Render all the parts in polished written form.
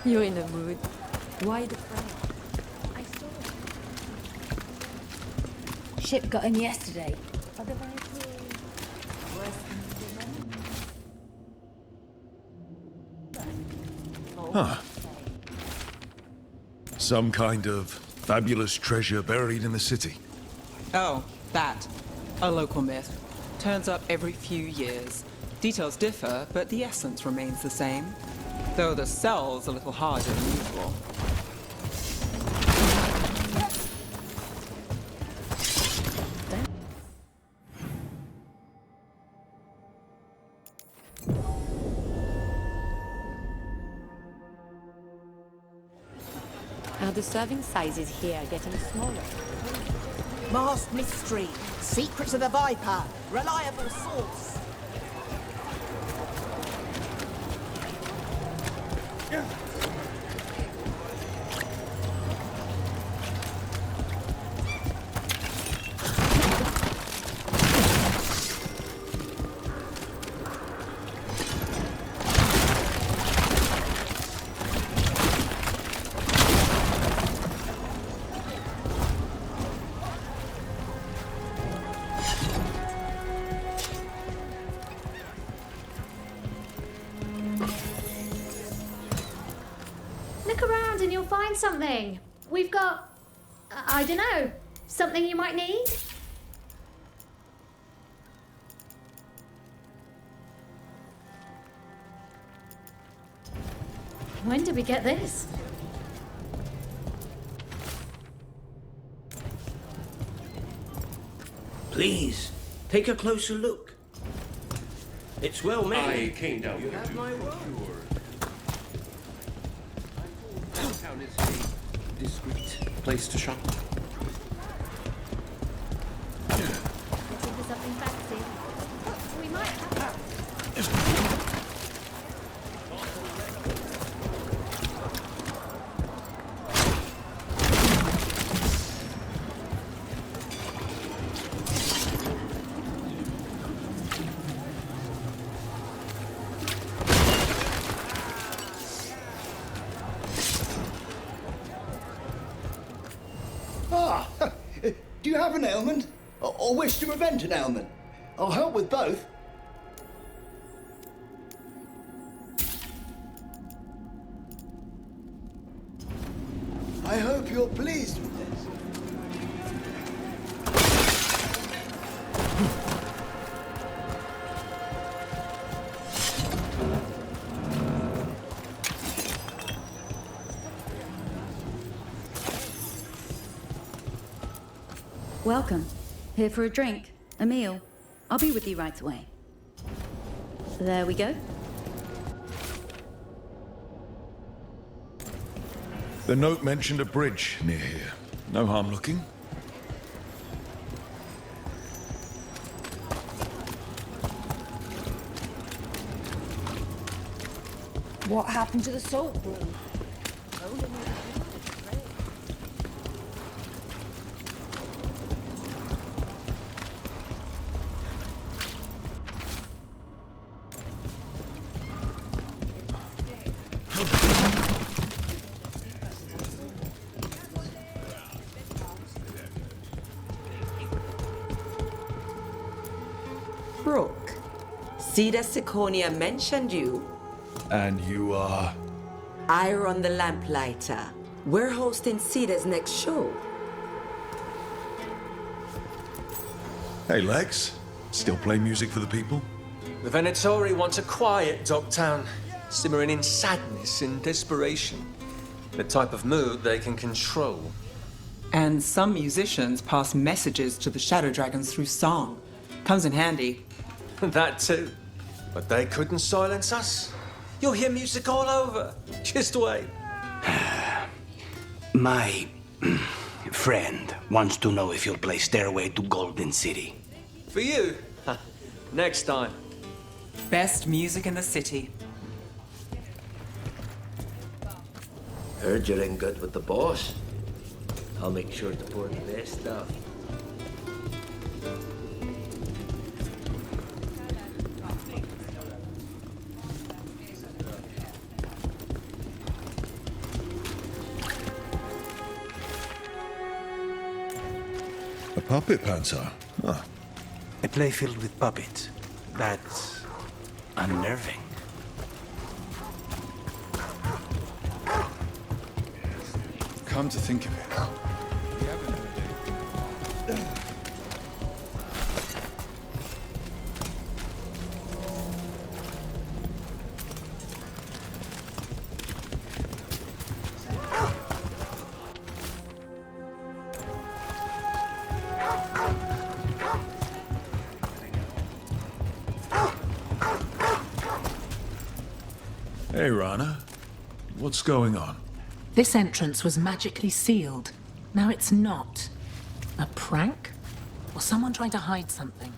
You're in a mood. Why the frown? I saw. Ship got in yesterday. Otherwise, worse than Huh. Some kind of fabulous treasure buried in the city. Oh, that. A local myth. Turns up every few years. Details differ, but the essence remains the same. Though the cell's a little harder than usual. Are the serving sizes here getting smaller? Masked mystery, secrets of the Viper, reliable source. Look around and you'll find something. We've got, I don't know, something you might need? When did we get this? Please, take a closer look. It's well made. I came down here have to my word. Town is a discreet place to shop. Looking for something fancy. We might have. Do you have an ailment? Or wish to prevent an ailment? I'll help with both. I hope you're pleased with this. Welcome. Here for a drink, a meal. I'll be with you right away. There we go. The note mentioned a bridge near here. No harm looking. What happened to the salt room? Brooke, Cedar Siconia mentioned you. And you are... Iron the Lamplighter. We're hosting Cedar's next show. Hey, Lex. Still play music for the people? The Venatori want a quiet Dogtown, simmering in sadness and desperation. The type of mood they can control. And some musicians pass messages to the Shadow Dragons through song. Comes in handy. That too. But they couldn't silence us. You'll hear music all over. Just wait. My friend wants to know if you'll play Stairway to Golden City. For you. Next time. Best music in the city. Heard you're in good with the boss. I'll make sure to pour the best stuff. A puppet panzer? Huh. A play filled with puppets. That's unnerving. Come to think of it. Hey, Rana. What's going on? This entrance was magically sealed. Now it's not. A prank? Or someone trying to hide something?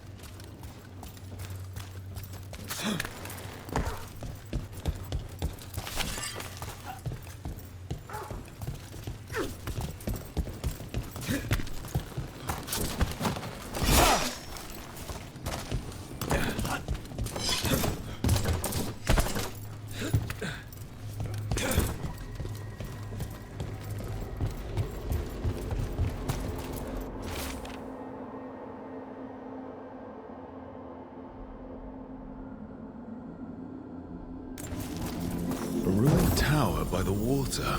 A ruined tower by the water.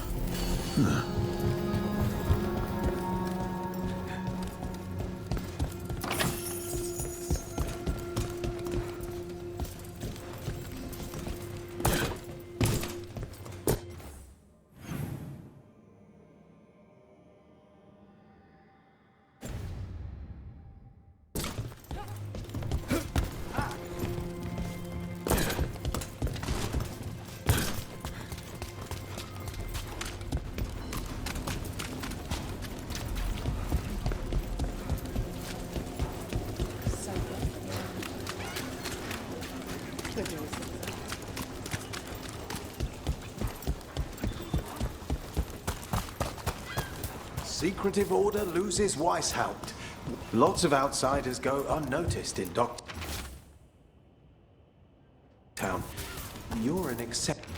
Huh. Secretive Order loses Weishaupt. Lots of outsiders go unnoticed in Town. You're an exception.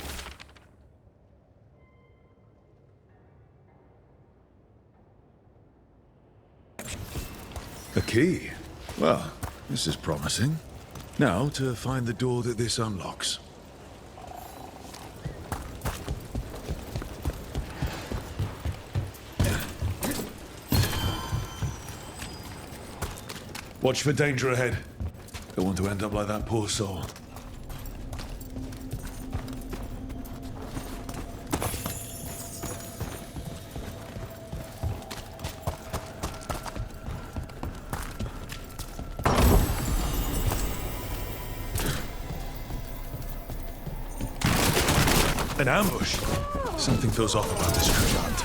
A key? Well, this is promising. Now to find the door that this unlocks. Watch for danger ahead. Don't want to end up like that poor soul. An ambush. Something feels off about this treasure hunt.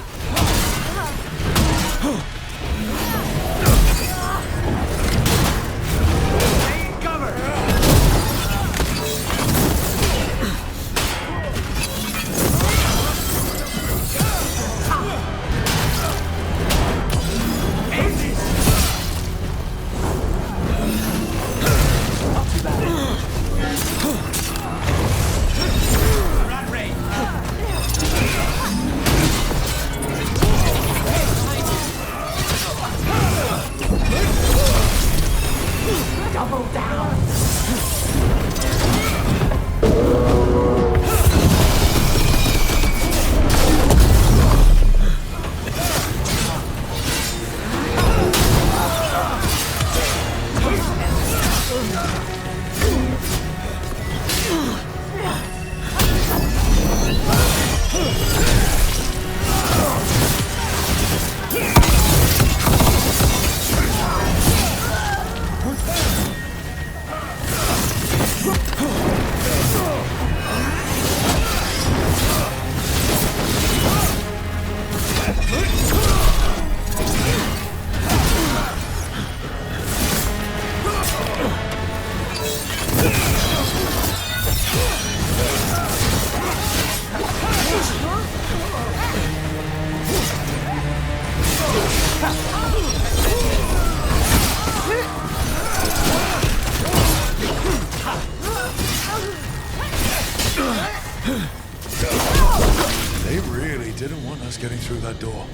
They really didn't want us getting through that door.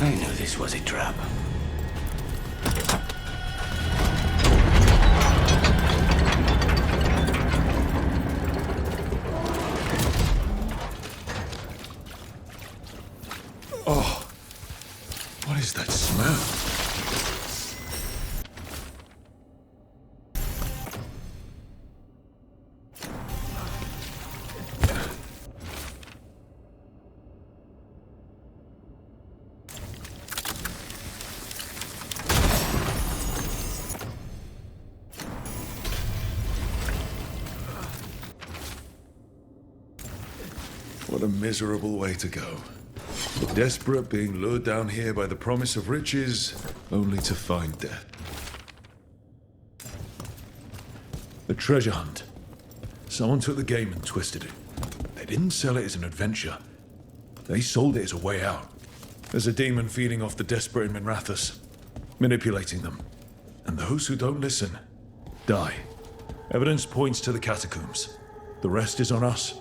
I knew this was a trap. What a miserable way to go. The desperate being lured down here by the promise of riches, only to find death. A treasure hunt. Someone took the game and twisted it. They didn't sell it as an adventure. They sold it as a way out. There's a demon feeding off the desperate in Minrathous, manipulating them. And those who don't listen, die. Evidence points to the catacombs. The rest is on us.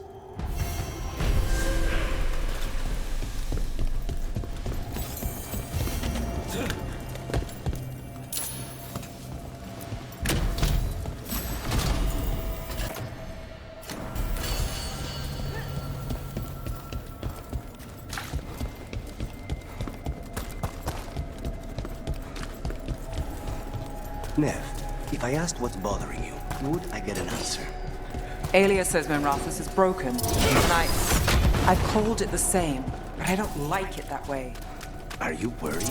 Nev, if I asked what's bothering you, would I get an answer? Alia says Minrathous is broken. And I've called it the same, but I don't like it that way. Are you worried?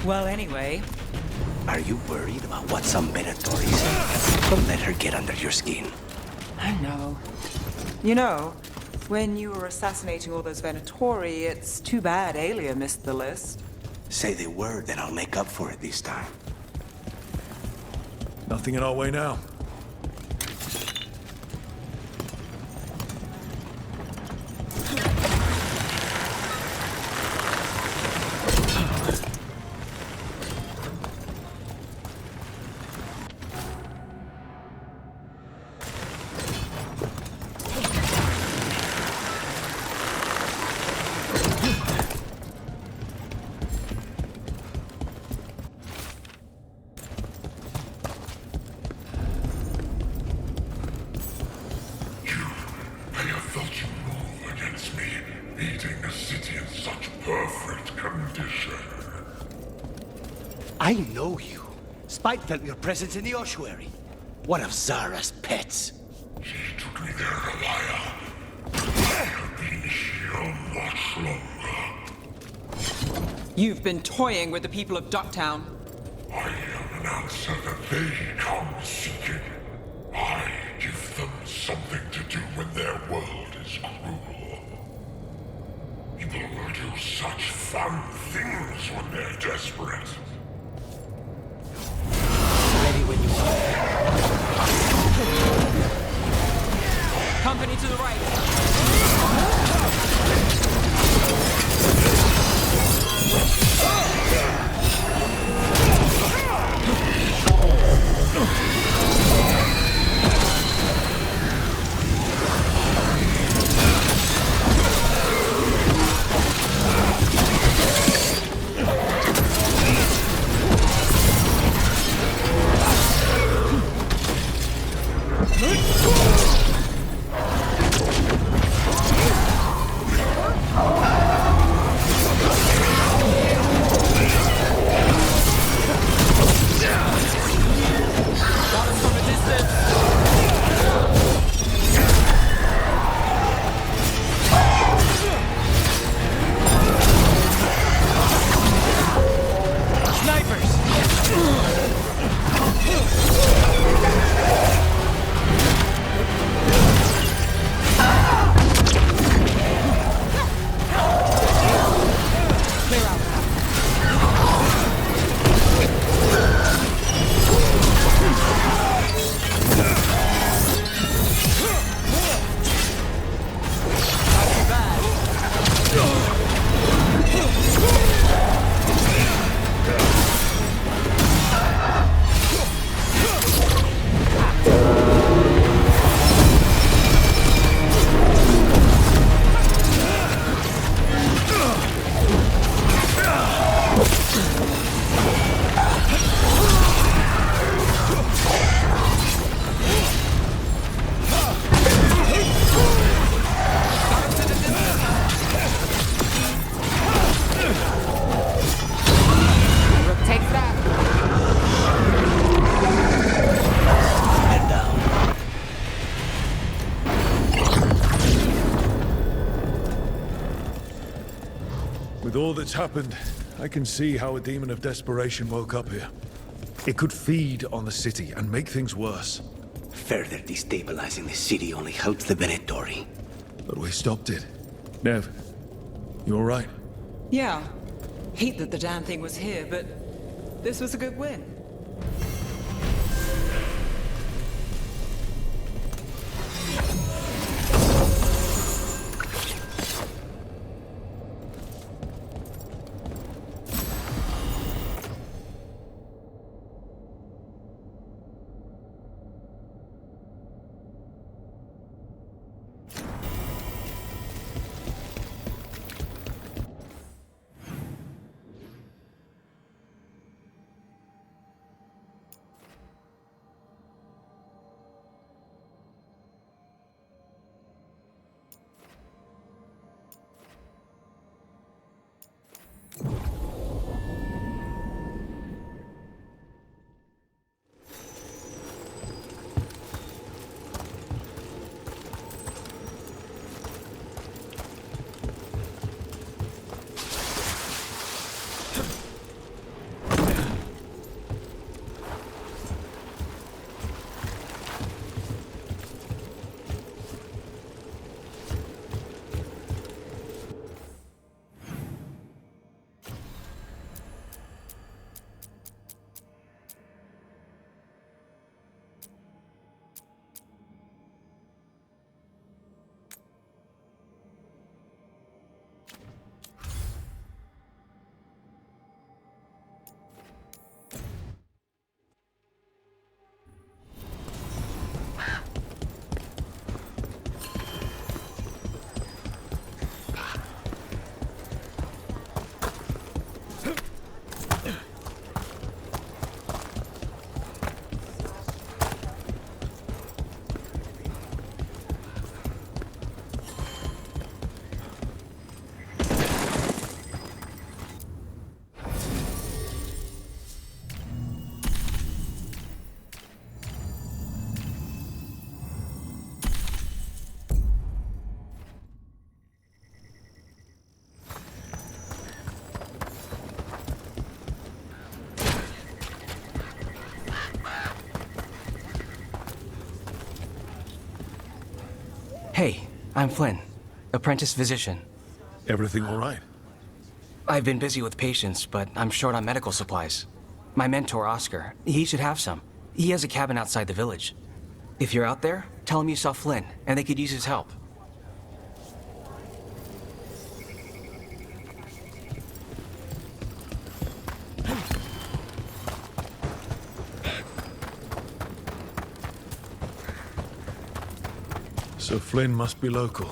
Well, anyway. Are you worried about what some Benetori say? Don't let her get under your skin. I know. You know, when you were assassinating all those Venatori, it's too bad Alia missed the list. Say the word, then I'll make up for it this time. Nothing in our way now. I know you. Spite felt your presence in the ossuary. One of Zara's pets. She took me there, Elia. I have been here much longer. You've been toying with the people of Ducktown. I am an answer that they come seeking. I give them something to do when their world is cruel. People will do such fun things when they're desperate. Ready when you are. Company to the right. With all that's happened, I can see how a demon of desperation woke up here. It could feed on the city and make things worse. Further destabilizing the city only helps the Venatori. But we stopped it. Nev, you all right? Yeah. Hate that the damn thing was here, but this was a good win. Hey, I'm Flynn, apprentice physician. Everything all right? I've been busy with patients, but I'm short on medical supplies. My mentor, Oscar, he should have some. He has a cabin outside the village. If you're out there, tell him you saw Flynn, and they could use his help. So Flynn must be local.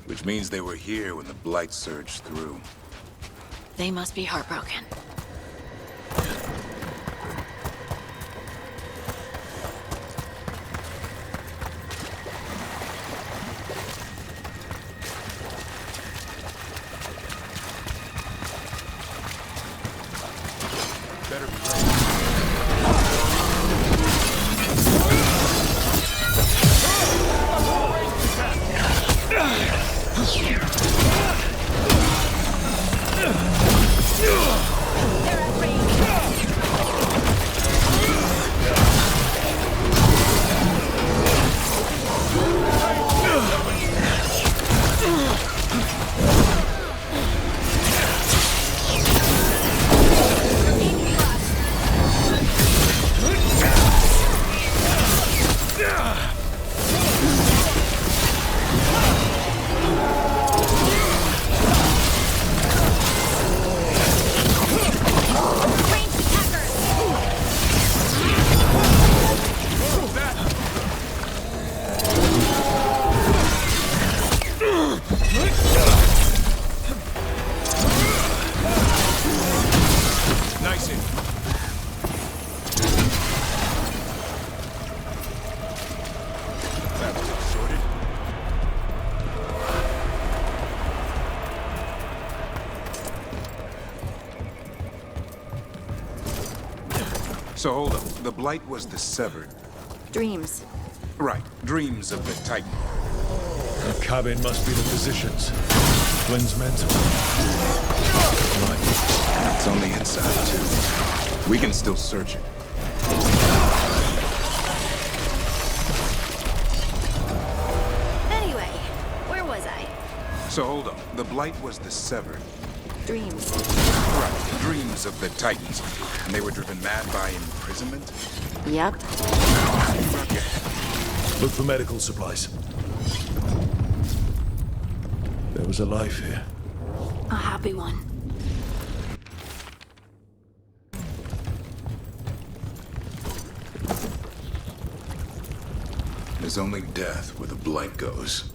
Which means they were here when the Blight surged through. They must be heartbroken. Better be ready. So hold up. The Blight was the Severed. Dreams. Right. Dreams of the Titan. The cabin must be the physician's. Flynn's mental. Right. It's on the inside, too. We can still search it. Anyway, where was I? So hold on. The Blight was the Severed. Dreams. Right, the dreams of the Titans. And they were driven mad by imprisonment? Yep. Look for medical supplies. There was a life here. A happy one. There's only death where the Blight goes.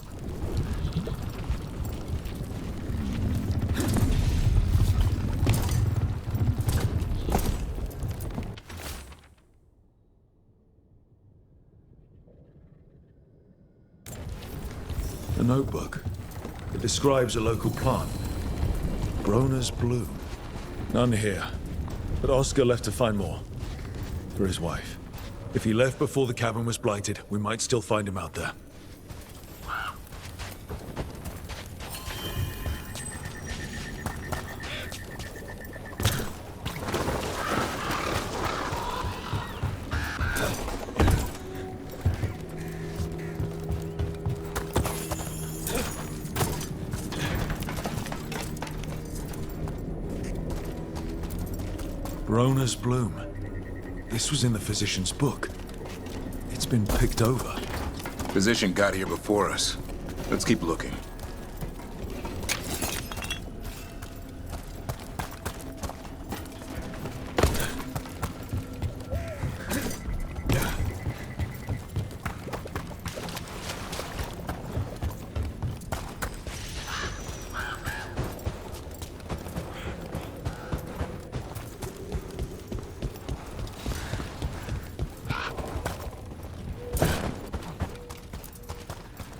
A notebook. It describes a local plant. Broner's bloom. None here. But Oscar left to find more. For his wife. If he left before the cabin was blighted, we might still find him out there. Broner's bloom. This was in the physician's book. It's been picked over. Physician got here before us. Let's keep looking.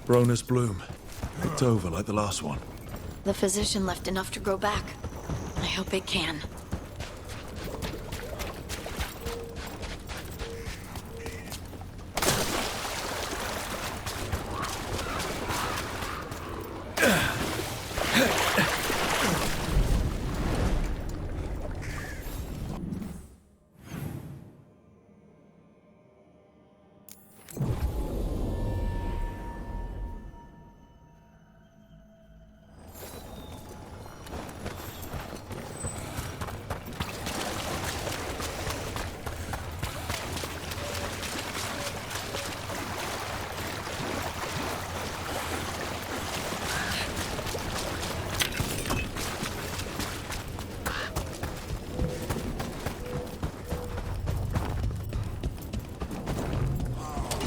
Broner's bloom. Picked over like the last one. The physician left enough to grow back. I hope it can.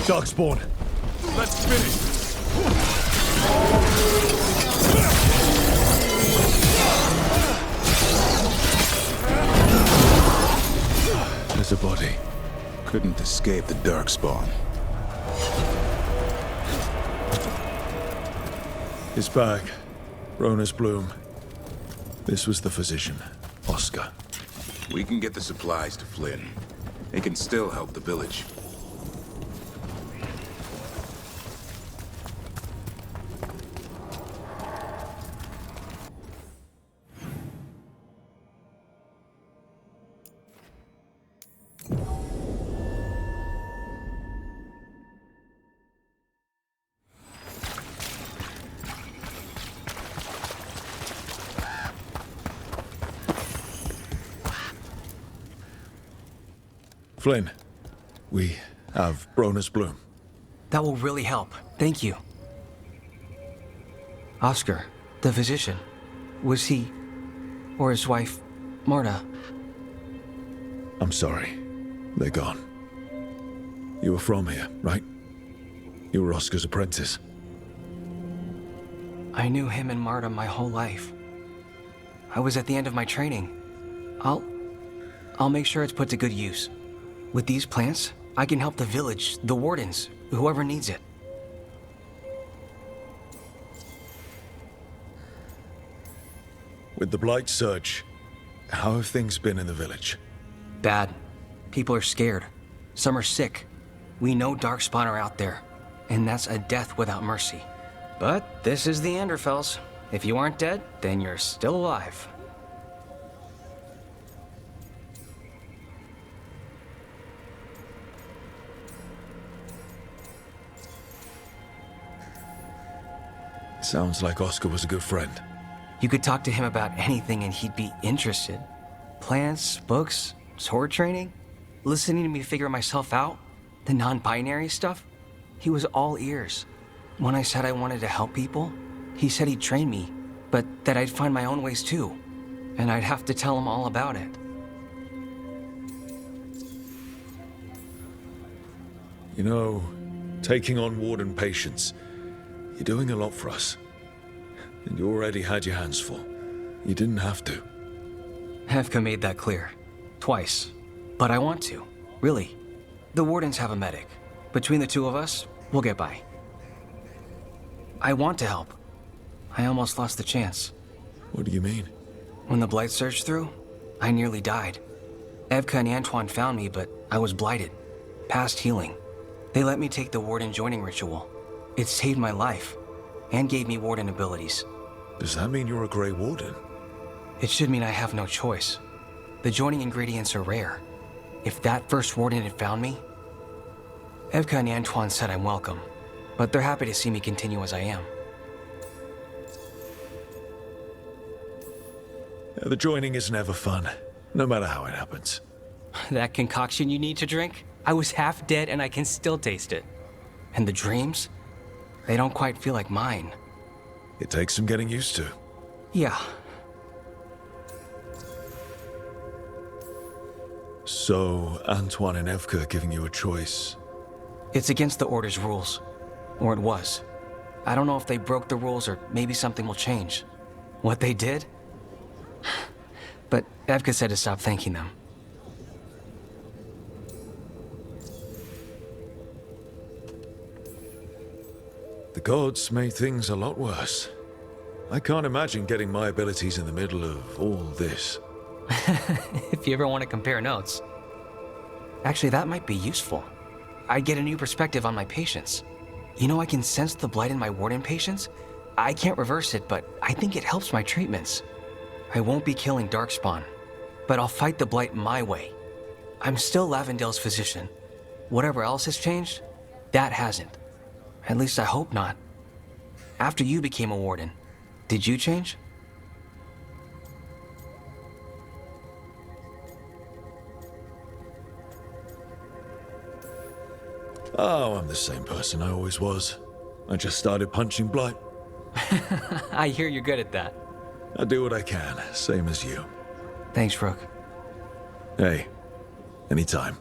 Darkspawn. Let's finish this. There's a body. Couldn't escape the Darkspawn. His bag. Broner's bloom. This was the physician, Oscar. We can get the supplies to Flynn. They can still help the village. Flynn, we have Broner's bloom. That will really help. Thank you. Oscar, the physician, was he, or his wife, Marta? I'm sorry. They're gone. You were from here, right? You were Oscar's apprentice. I knew him and Marta my whole life. I was at the end of my training. I'll make sure it's put to good use. With these plants, I can help the village, the wardens, whoever needs it. With the Blight surge, how have things been in the village? Bad. People are scared. Some are sick. We know Darkspawn are out there, and that's a death without mercy. But this is the Anderfells. If you aren't dead, then you're still alive. Sounds like Oscar was a good friend. You could talk to him about anything and he'd be interested. Plans, books, sword training, listening to me figure myself out, the non-binary stuff. He was all ears. When I said I wanted to help people, he said he'd train me, but that I'd find my own ways too. And I'd have to tell him all about it. You know, taking on Warden patients, you're doing a lot for us. And you already had your hands full. You didn't have to. Hefka made that clear. Twice. But I want to. Really. The Wardens have a medic. Between the two of us, we'll get by. I want to help. I almost lost the chance. What do you mean? When the Blight surged through, I nearly died. Evka and Antoine found me, but I was blighted. Past healing. They let me take the Warden joining ritual. It saved my life. And gave me Warden abilities. Does that mean you're a Grey Warden? It should mean I have no choice. The joining ingredients are rare. If that first Warden had found me... Evka and Antoine said I'm welcome, but they're happy to see me continue as I am. The joining is never fun, no matter how it happens. That concoction you need to drink? I was half dead and I can still taste it. And the dreams? They don't quite feel like mine. It takes some getting used to. Yeah. So, Antoine and Evka are giving you a choice. It's against the Order's rules. Or it was. I don't know if they broke the rules or maybe something will change. What they did? But Evka said to stop thanking them. The gods made things a lot worse. I can't imagine getting my abilities in the middle of all this. If you ever want to compare notes. Actually, that might be useful. I'd get a new perspective on my patients. You know, I can sense the blight in my Warden patients. I can't reverse it, but I think it helps my treatments. I won't be killing Darkspawn, but I'll fight the blight my way. I'm still Lavendale's physician. Whatever else has changed, that hasn't. At least I hope not. After you became a Warden, did you change? Oh, I'm the same person I always was. I just started punching blight. I hear you're good at that. I do what I can, same as you. Thanks, Rook. Hey, anytime.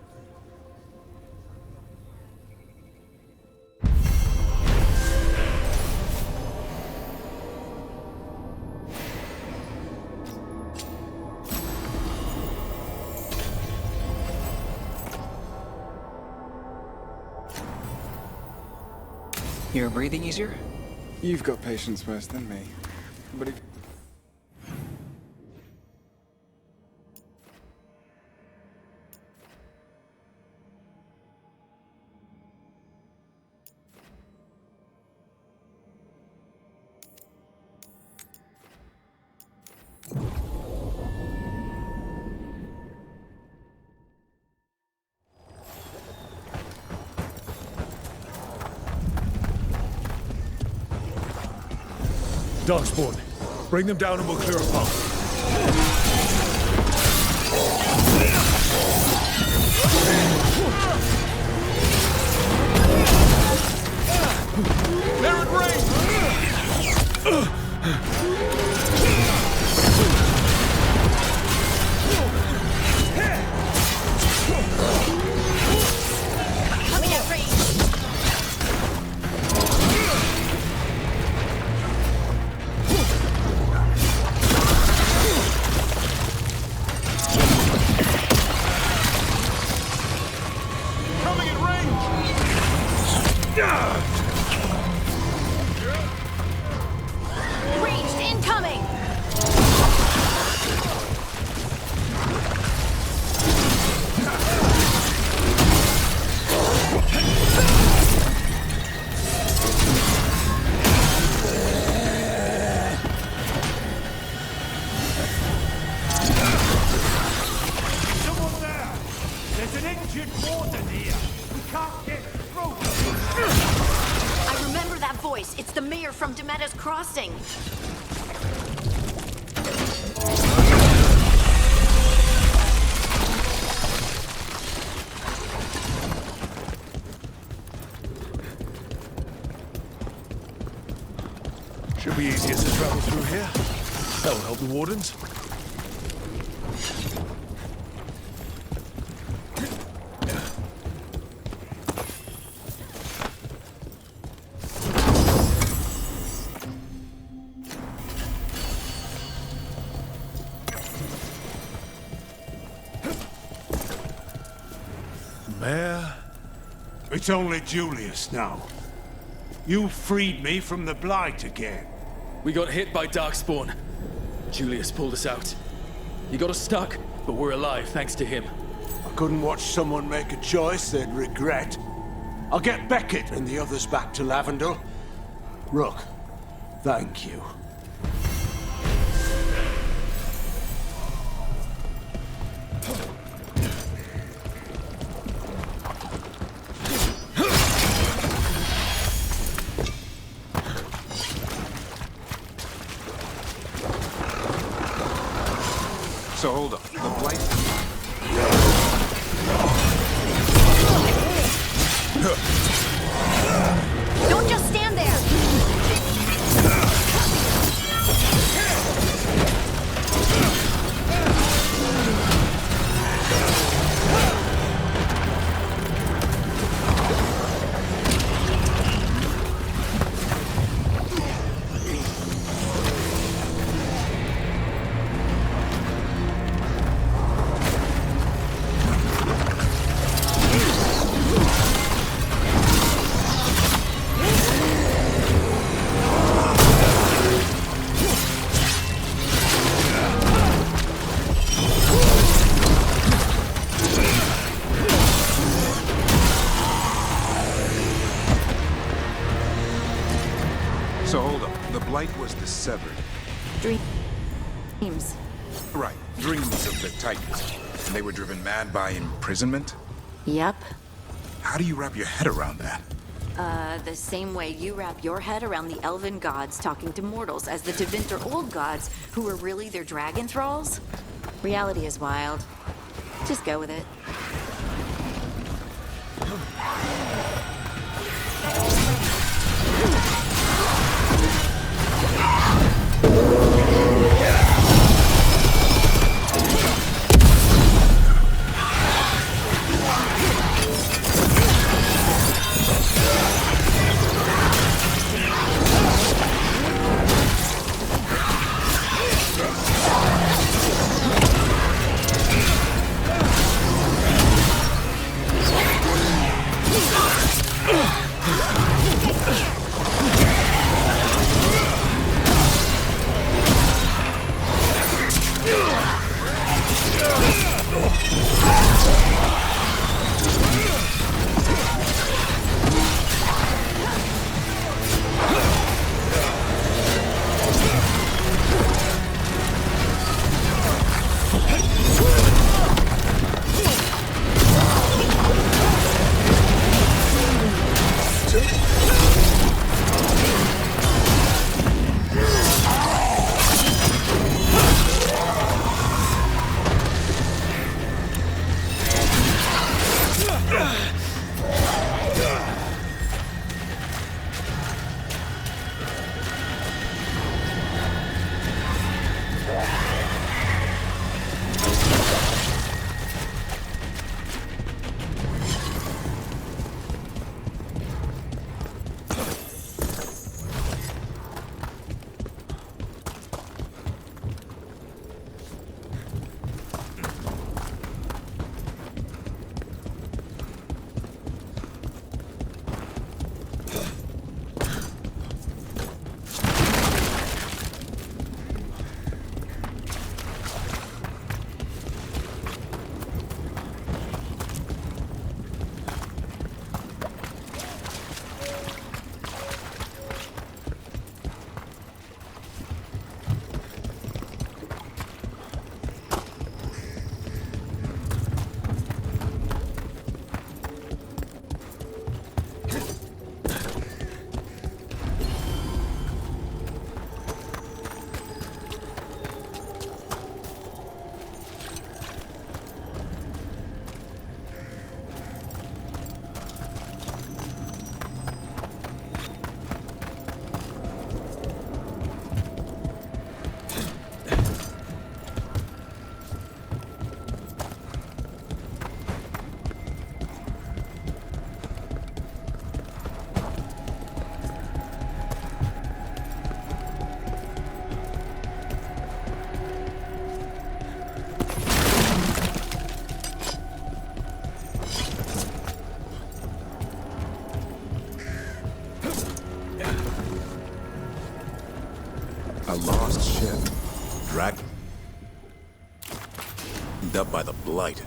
You're breathing easier? You've got patience worse than me. But if... Darkspawn, bring them down and we'll clear a path. They're in range! Coming at range! Ranged incoming! It's the mayor from Demetta's Crossing. Should be easier to travel through here. That will help the wardens. Mayor? It's only Julius now. You freed me from the Blight again. We got hit by Darkspawn. Julius pulled us out. He got us stuck, but we're alive thanks to him. I couldn't watch someone make a choice they'd regret. I'll get Beckett and the others back to Lavendel. Rook, thank you. So hold up. The Blight... Don't just stand there! So hold up. The Blight was dissevered. Dreams. Right. Dreams of the Titans. And they were driven mad by imprisonment? Yep. How do you wrap your head around that? The same way you wrap your head around the elven gods talking to mortals as the Tevinter old gods, who were really their dragon thralls. Reality is wild. Just go with it. A lost ship. Dragged up by the Blight.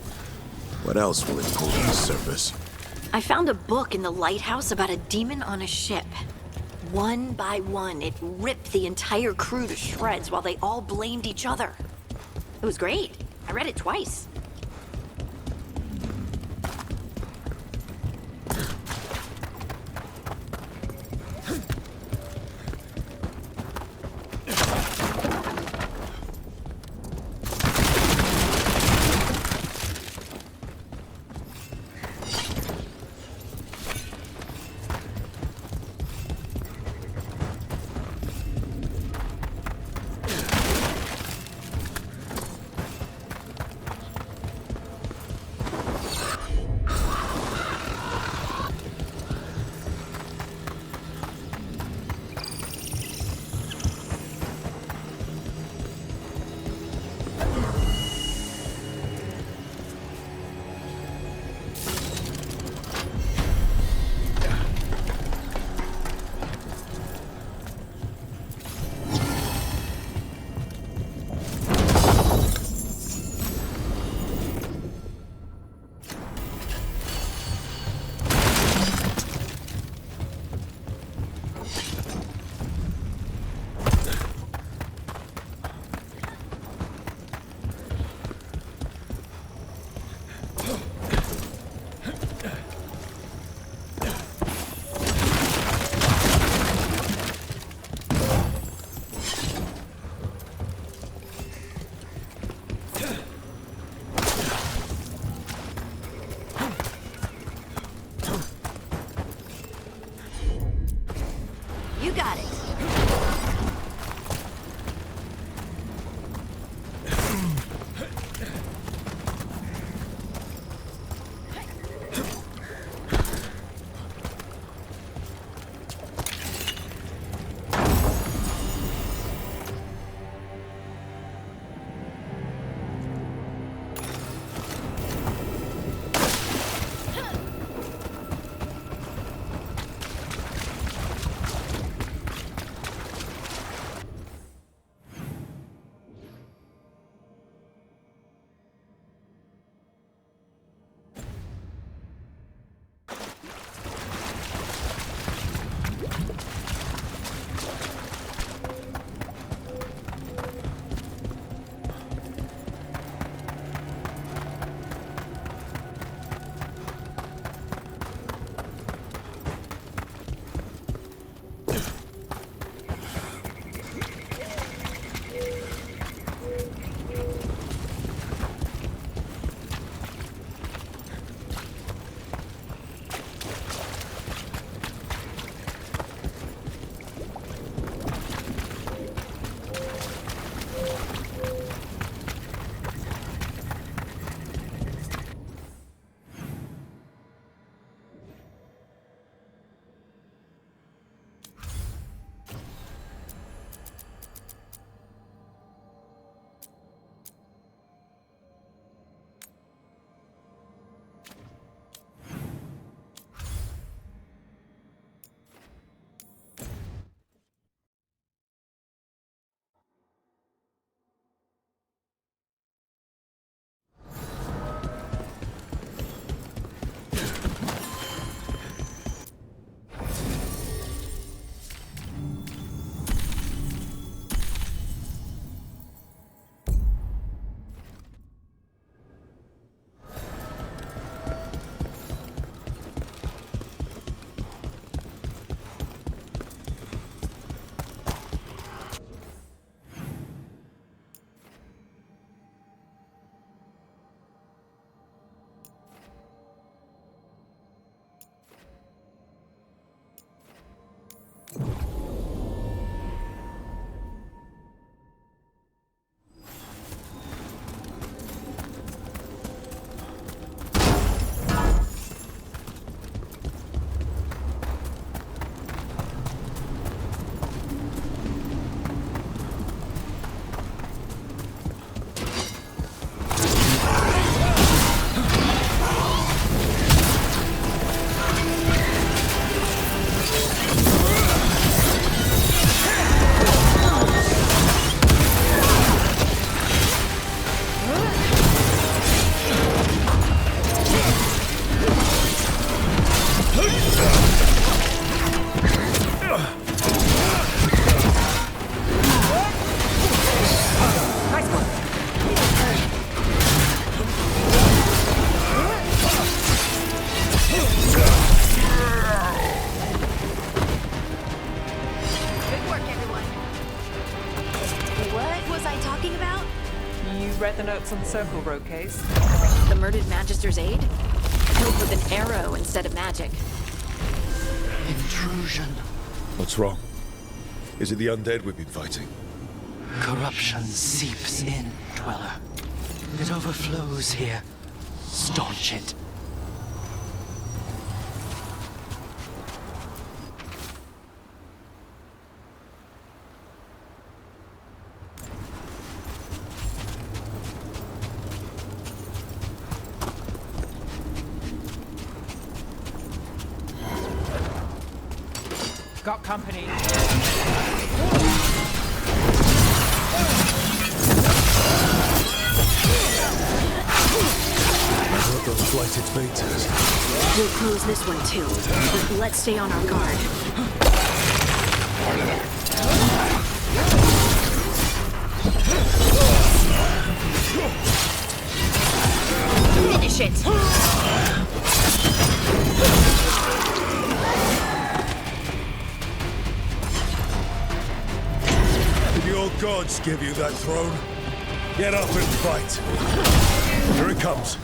What else will it pull to the surface? I found a book in the lighthouse about a demon on a ship. One by one, it ripped the entire crew to shreds while they all blamed each other. It was great. I read it twice. You got it. read the notes on the Circle Road case? The murdered Magister's aide? Killed with an arrow instead of magic. Intrusion. What's wrong? Is it the undead we've been fighting? Corruption seeps in, Dweller. It overflows here. Staunch it. Got company. Those blighted fates. We'll close this one too, but let's stay on our guard. Finish it! Did your gods give you that throne? Get up and fight. Here it comes.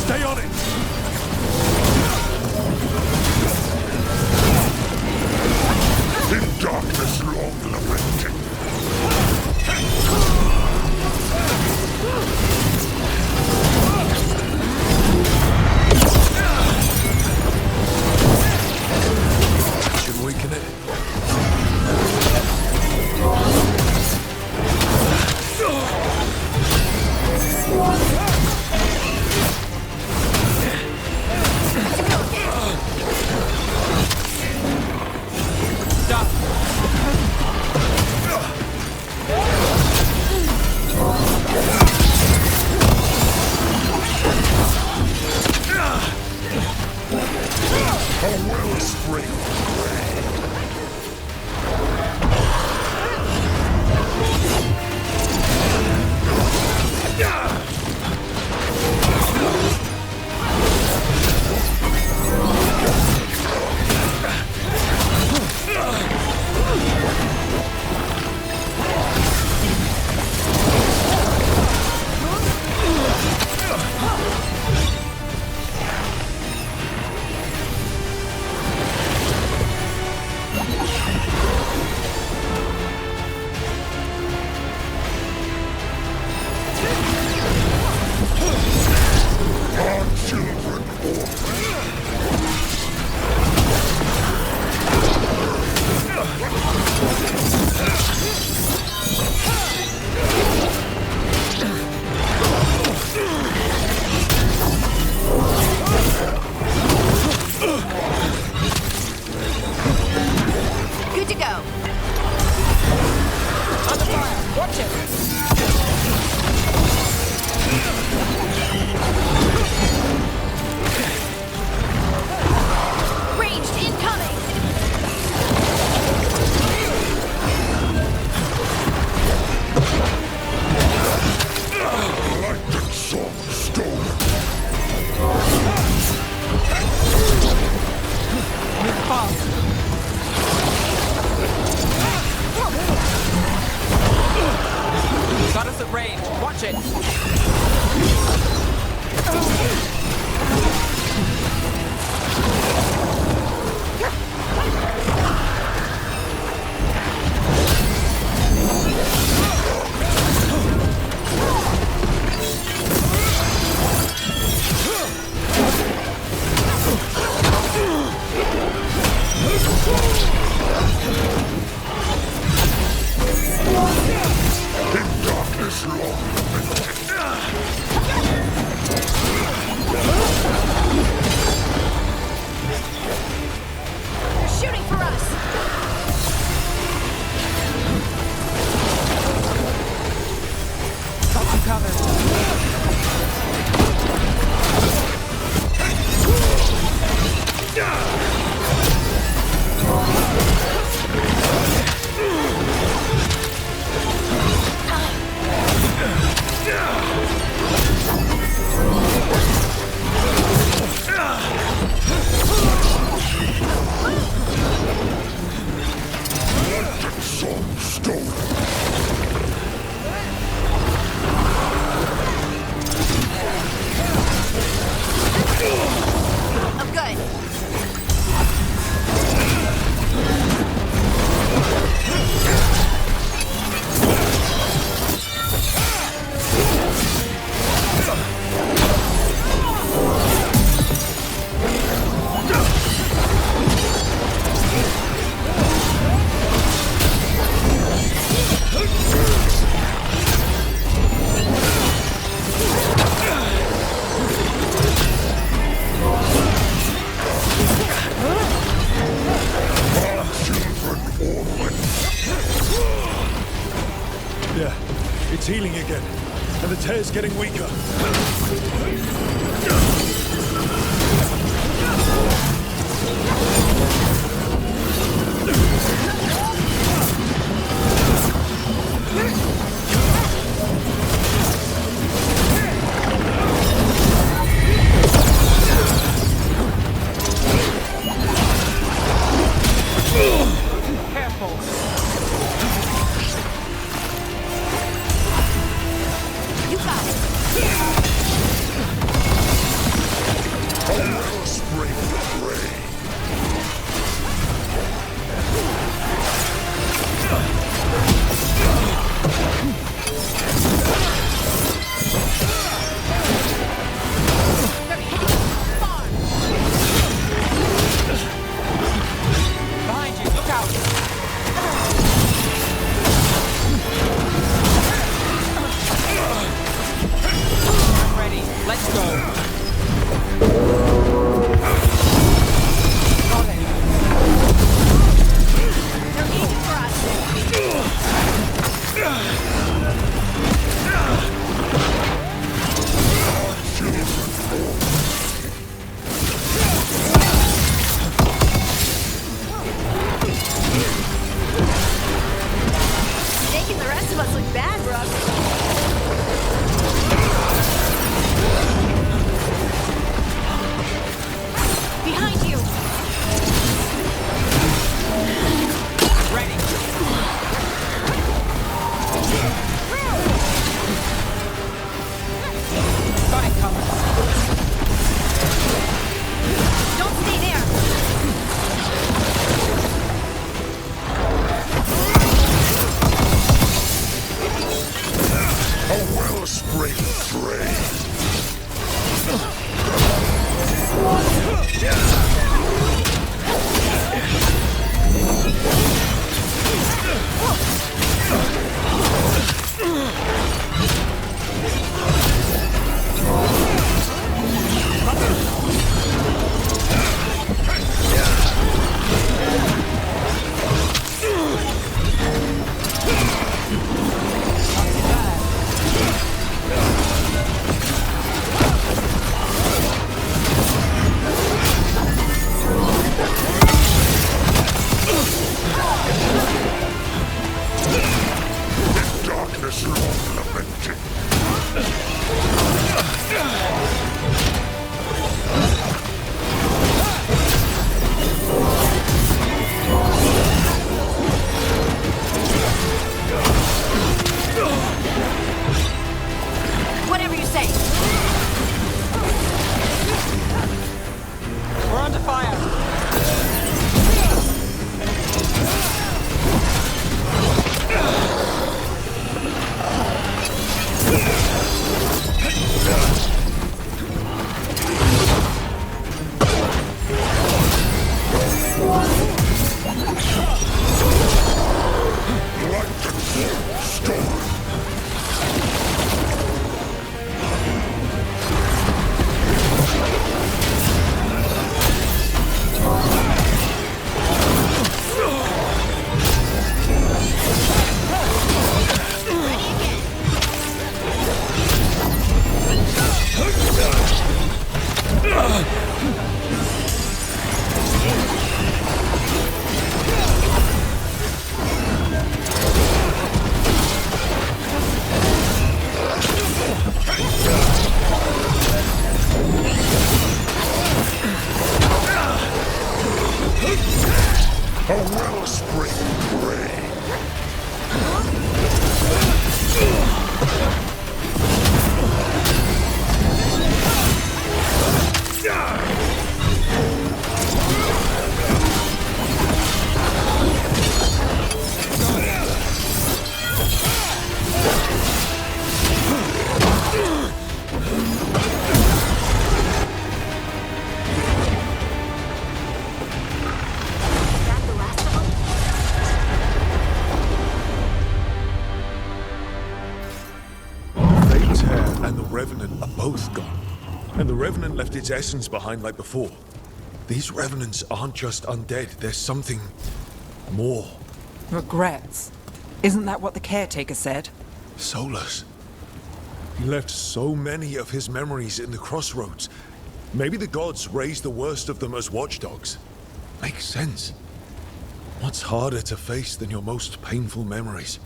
Stay on it! In darkness long lamenting. Shooting for us! Got you covered. I'm good. Yeah, it's healing again, and the tear's getting weaker. You got it. Behind you, look out! I'm ready. Let's go. Got it. They're aiming for making the rest of us look bad, Brooke. Behind you! Ready. Got it covered. Don't stay there! A wellspring trade. Darkness long lamented. Whatever you say. is gone. And the Revenant left its essence behind like before. These Revenants aren't just undead, there's something more. Regrets. Isn't that what the caretaker said? Solus. He left so many of his memories in the crossroads. Maybe the gods raised the worst of them as watchdogs. Makes sense. What's harder to face than your most painful memories?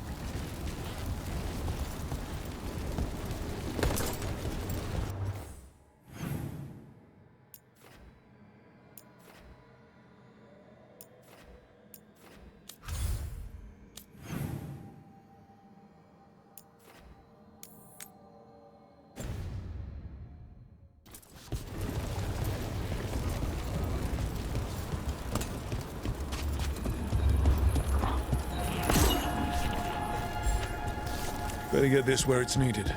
Better get this where it's needed.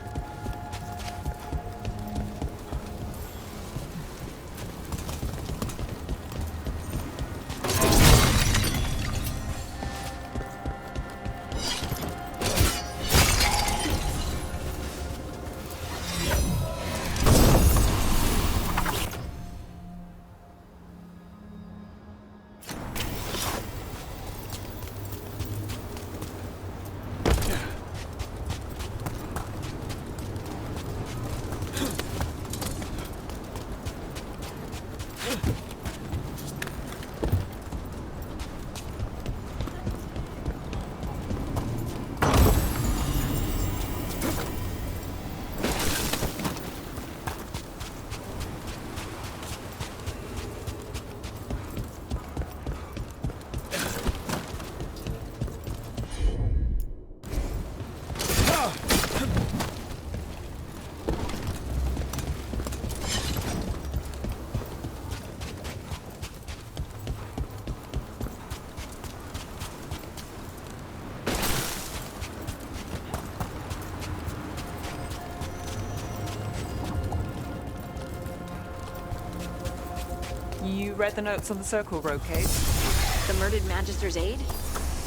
You read the notes on the Circle Road case? The murdered Magister's aide?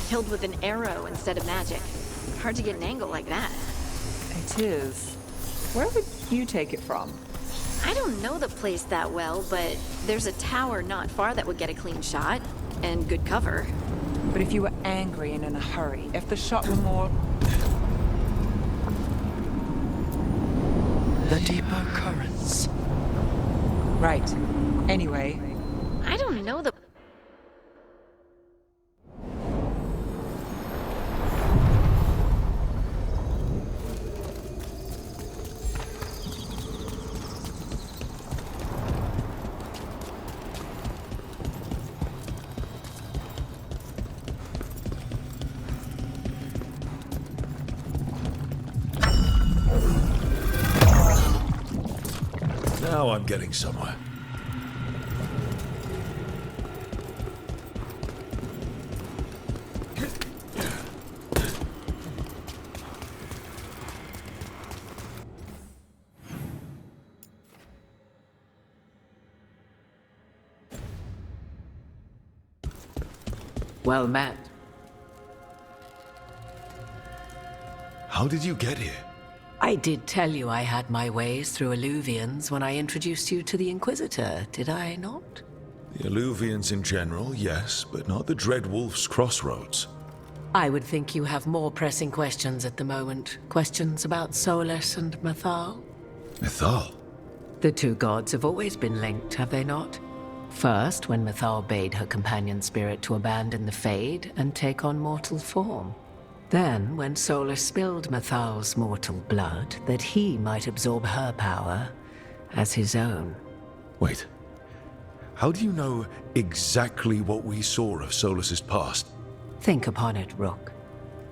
Killed with an arrow instead of magic. Hard to get an angle like that. It is. Where would you take it from? I don't know the place that well, but there's a tower not far that would get a clean shot. And good cover. But if you were angry and in a hurry, if the shot were more... The deeper currents. Right. Anyway... I don't know the... Now I'm getting somewhere. Well met. How did you get here? I did tell you I had my ways through Alluvians when I introduced you to the Inquisitor, did I not? The Alluvians in general, yes, but not the Dread Wolf's crossroads. I would think you have more pressing questions at the moment. Questions about Solus and Mythal? Mythal? The two gods have always been linked, have they not? First, when Mythal bade her companion spirit to abandon the Fade and take on mortal form. Then, when Solus spilled Mythal's mortal blood, that he might absorb her power as his own. Wait. How do you know exactly what we saw of Solus's past? Think upon it, Rook.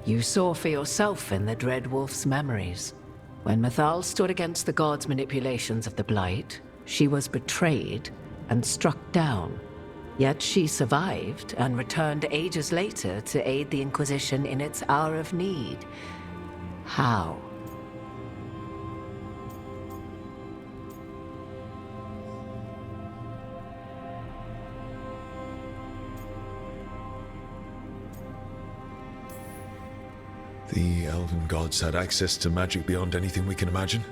You saw for yourself in the Dread Wolf's memories. When Mythal stood against the gods' manipulations of the Blight, she was betrayed and struck down. Yet she survived and returned ages later to aid the Inquisition in its hour of need. How? The elven gods had access to magic beyond anything we can imagine?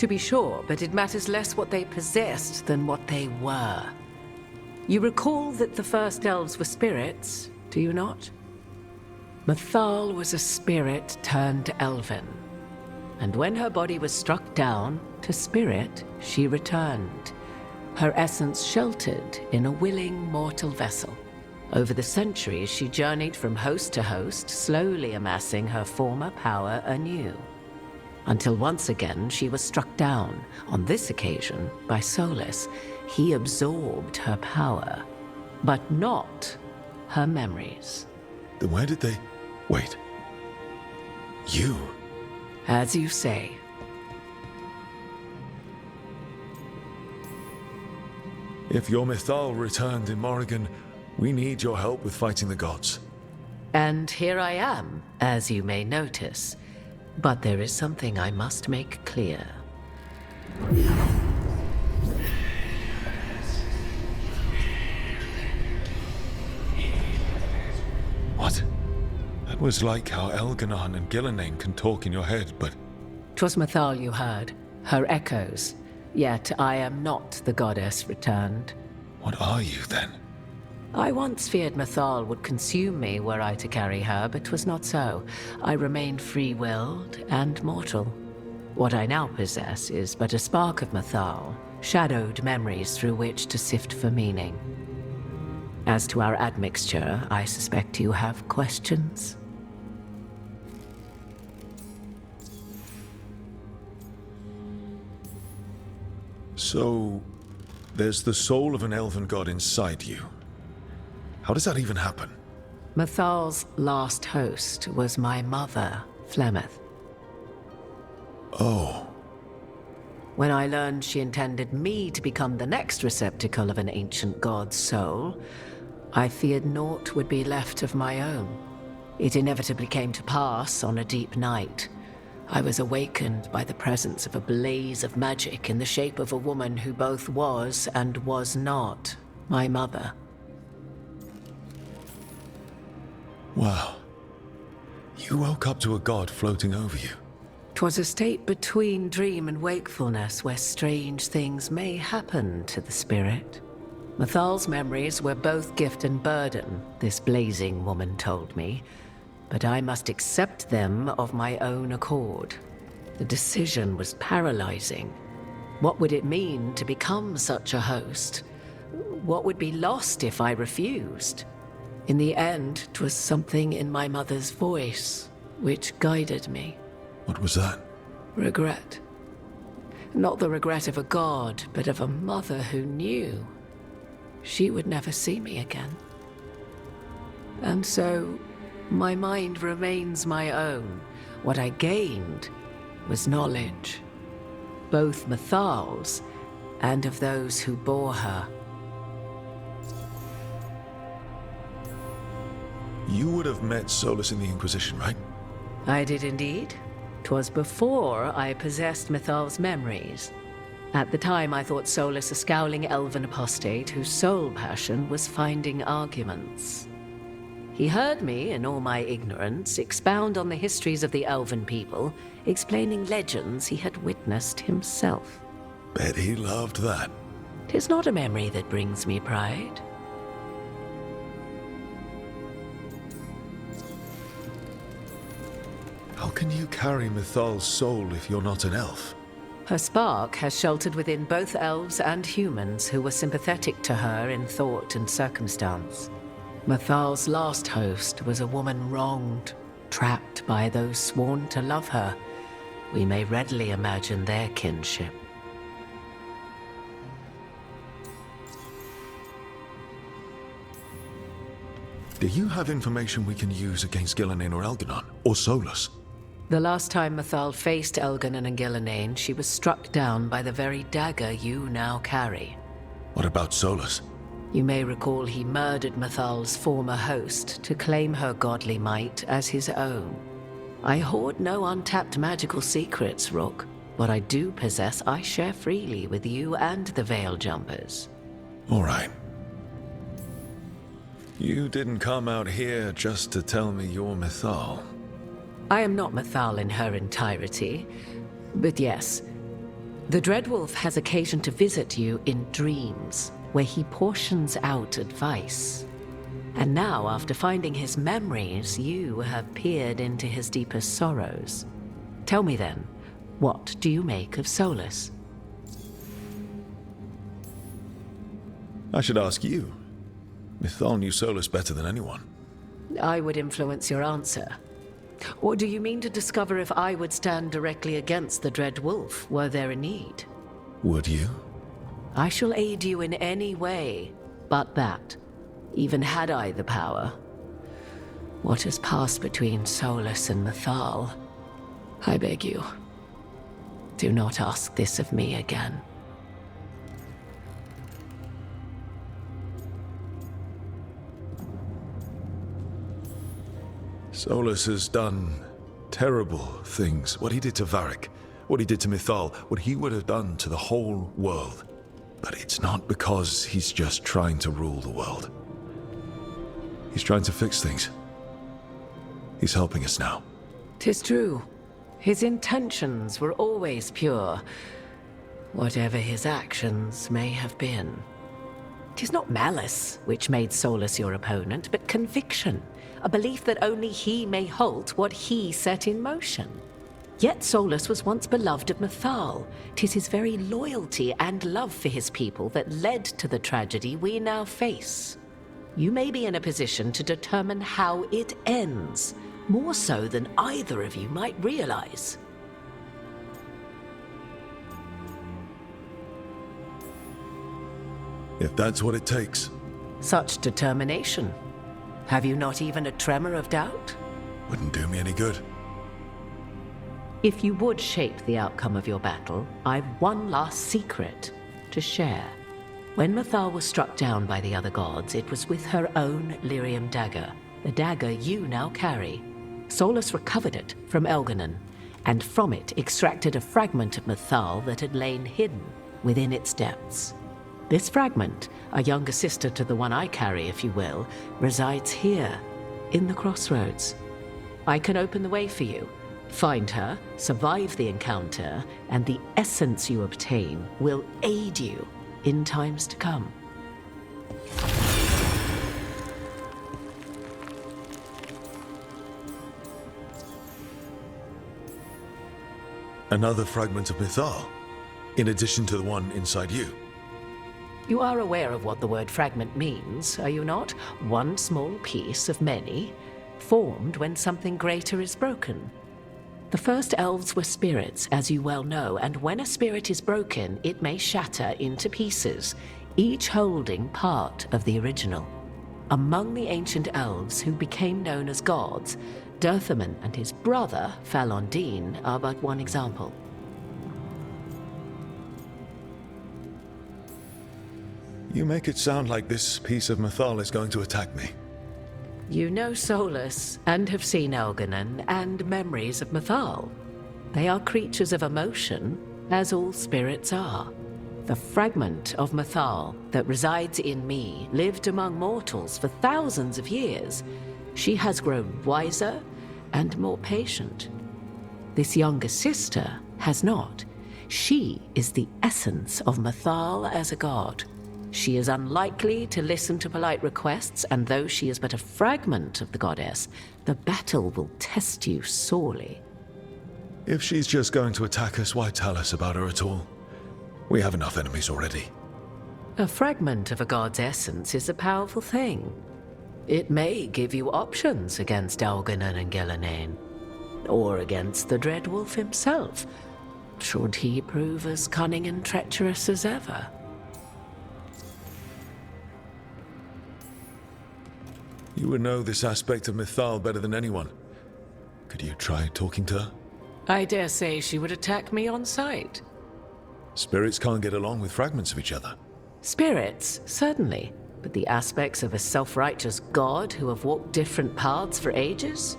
To be sure, but it matters less what they possessed than what they were. You recall that the first elves were spirits, do you not? Mythal was a spirit turned elven. And when her body was struck down, to spirit she returned. Her essence sheltered in a willing mortal vessel. Over the centuries, she journeyed from host to host, slowly amassing her former power anew. Until once again she was struck down, on this occasion by Solus. He absorbed her power, but not her memories. Then where did they... Wait. You? As you say. If your Mythal returned in Morrigan, we need your help with fighting the gods. And here I am, as you may notice. But there is something I must make clear. What? That was like how Elganon and Gillenane can talk in your head, but... 'Twas Mythal you heard, her echoes. Yet I am not the goddess returned. What are you, then? I once feared Mythal would consume me were I to carry her, but 'twas not so. I remained free-willed and mortal. What I now possess is but a spark of Mythal, shadowed memories through which to sift for meaning. As to our admixture, I suspect you have questions. So, there's the soul of an elven god inside you. How does that even happen? Mythal's last host was my mother, Flemeth. Oh. When I learned she intended me to become the next receptacle of an ancient god's soul, I feared naught would be left of my own. It inevitably came to pass on a deep night. I was awakened by the presence of a blaze of magic in the shape of a woman who both was and was not my mother. Wow. You woke up to a god floating over you. 'Twas a state between dream and wakefulness where strange things may happen to the spirit. Mythal's memories were both gift and burden, this blazing woman told me, but I must accept them of my own accord. The decision was paralyzing. What would it mean to become such a host? What would be lost if I refused? In the end, 'twas something in my mother's voice which guided me. What was that? Regret. Not the regret of a god, but of a mother who knew she would never see me again. And so, my mind remains my own. What I gained was knowledge, both Mythal's and of those who bore her. You would have met Solus in the Inquisition, right? I did indeed. 'Twas before I possessed Mythal's memories. At the time, I thought Solus a scowling elven apostate whose sole passion was finding arguments. He heard me, in all my ignorance, expound on the histories of the elven people, explaining legends he had witnessed himself. Bet he loved that. 'Tis not a memory that brings me pride. How can you carry Mythal's soul if you're not an elf? Her spark has sheltered within both elves and humans who were sympathetic to her in thought and circumstance. Mythal's last host was a woman wronged, trapped by those sworn to love her. We may readily imagine their kinship. Do you have information we can use against Gillenane or Elganon, or Solus? The last time Mythal faced Elganon and Gillenane, she was struck down by the very dagger you now carry. What about Solus? You may recall he murdered Mythal's former host to claim her godly might as his own. I hoard no untapped magical secrets, Rook. What I do possess, I share freely with you and the Veil Jumpers. All right. You didn't come out here just to tell me you're Mythal. I am not Mythal in her entirety, but yes, The Dreadwolf has occasion to visit you in dreams, where he portions out advice. And now, after finding his memories, you have peered into his deepest sorrows. Tell me then, what do you make of Solus? I should ask you. Mythal knew Solus better than anyone. I would influence your answer. Or do you mean to discover if I would stand directly against the Dread Wolf were there a need? Would you? I shall aid you in any way but that, even had I the power. What has passed between Solus and Mythal? I beg you, do not ask this of me again. Solus has done terrible things. What he did to Varric, what he did to Mythal, what he would have done to the whole world. But it's not because he's just trying to rule the world. He's trying to fix things. He's helping us now. 'Tis true. His intentions were always pure, whatever his actions may have been. 'Tis not malice which made Solus your opponent, but conviction, a belief that only he may halt what he set in motion. Yet Solus was once beloved of Mythal. 'Tis his very loyalty and love for his people that led to the tragedy we now face. You may be in a position to determine how it ends, more so than either of you might realize. If that's what it takes. Such determination. Have you not even a tremor of doubt? Wouldn't do me any good. If you would shape the outcome of your battle, I've one last secret to share. When Mythal was struck down by the other gods, it was with her own lyrium dagger, the dagger you now carry. Solus recovered it from Elganon, and from it extracted a fragment of Mythal that had lain hidden within its depths. This fragment, a younger sister to the one I carry, if you will, resides here, in the crossroads. I can open the way for you. Find her, survive the encounter, and the essence you obtain will aid you in times to come. Another fragment of Mythal, in addition to the one inside you. You are aware of what the word fragment means, are you not? One small piece of many, formed when something greater is broken. The first elves were spirits, as you well know, and when a spirit is broken, it may shatter into pieces, each holding part of the original. Among the ancient elves who became known as gods, Dirthaman and his brother, Falondine, are but one example. You make it sound like this piece of Mythal is going to attack me. You know Solus, and have seen Elganon, and memories of Mythal. They are creatures of emotion, as all spirits are. The fragment of Mythal that resides in me lived among mortals for thousands of years. She has grown wiser and more patient. This younger sister has not. She is the essence of Mythal as a god. She is unlikely to listen to polite requests, and though she is but a fragment of the goddess, the battle will test you sorely. If she's just going to attack us, why tell us about her at all? We have enough enemies already. A fragment of a god's essence is a powerful thing. It may give you options against Elganon and Gillenane, or against the Dreadwolf himself, should he prove as cunning and treacherous as ever. You would know this aspect of Mythal better than anyone. Could you try talking to her? I dare say she would attack me on sight. Spirits can't get along with fragments of each other. Spirits, certainly, but the aspects of a self-righteous god who have walked different paths for ages?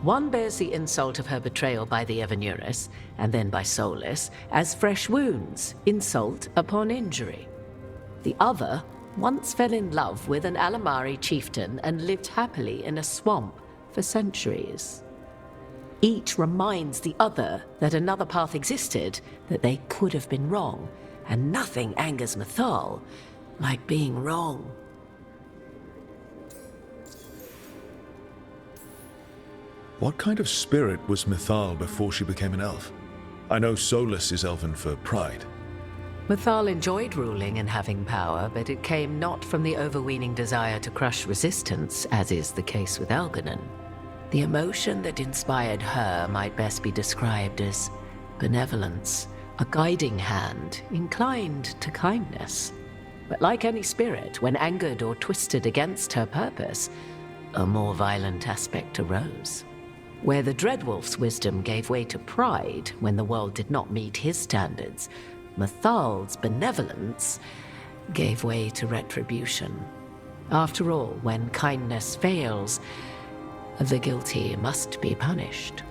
One bears the insult of her betrayal by the Evanuris, and then by Solus, as fresh wounds, insult upon injury. The other once fell in love with an Alamari chieftain and lived happily in a swamp for centuries. Each reminds the other that another path existed, that they could have been wrong, and nothing angers Mythal like being wrong. What kind of spirit was Mythal before she became an elf? I know Solus is elven for pride. Mythal enjoyed ruling and having power, but it came not from the overweening desire to crush resistance, as is the case with Elganon. The emotion that inspired her might best be described as benevolence, a guiding hand, inclined to kindness. But like any spirit, when angered or twisted against her purpose, a more violent aspect arose. Where the Dreadwolf's wisdom gave way to pride when the world did not meet his standards, Mythal's benevolence gave way to retribution. After all, when kindness fails, the guilty must be punished.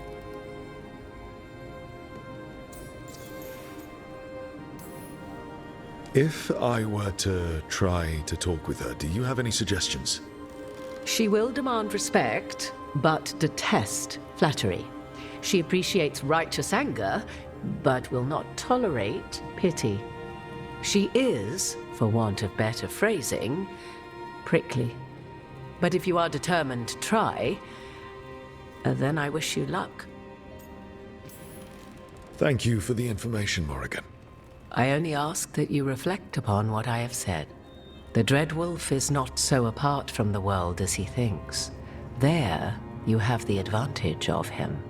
If I were to try to talk with her, do you have any suggestions? She will demand respect, but detest flattery. She appreciates righteous anger, but will not tolerate pity. She is, for want of better phrasing, prickly. But if you are determined to try, then I wish you luck. Thank you for the information, Morrigan. I only ask that you reflect upon what I have said. The Dreadwolf is not so apart from the world as he thinks. There, you have the advantage of him.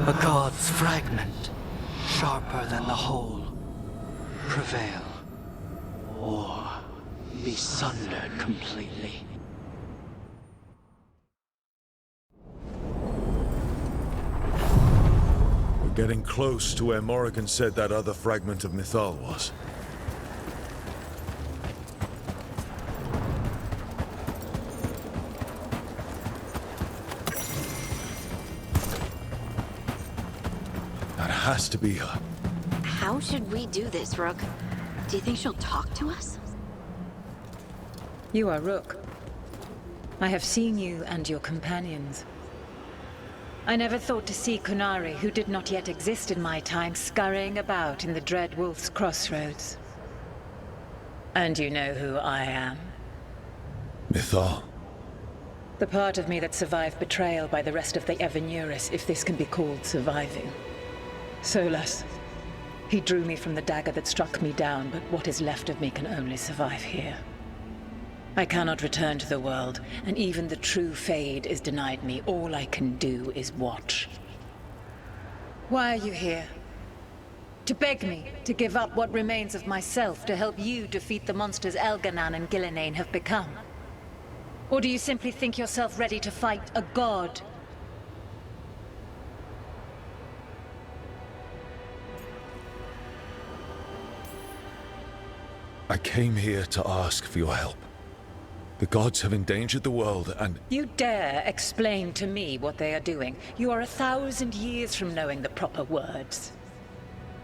A god's fragment, sharper than the whole. Prevail, or be sundered completely. We're getting close to where Morrigan said that other fragment of Mythal was. Has to be her. How should we do this, Rook? Do you think she'll talk to us? You are Rook. I have seen you and your companions. I never thought to see Kunari, who did not yet exist in my time, scurrying about in the Dread Wolf's crossroads. And you know who I am? Mythal. The part of me that survived betrayal by the rest of the Evanuris, if this can be called surviving. Solus. He drew me from the dagger that struck me down, but what is left of me can only survive here. I cannot return to the world, and even the true Fade is denied me. All I can do is watch. Why are you here? To beg me to give up what remains of myself to help you defeat the monsters Elganon and Gillenane have become? Or do you simply think yourself ready to fight a god? I came here to ask for your help. The gods have endangered the world and... You dare explain to me what they are doing? You are 1,000 years from knowing the proper words.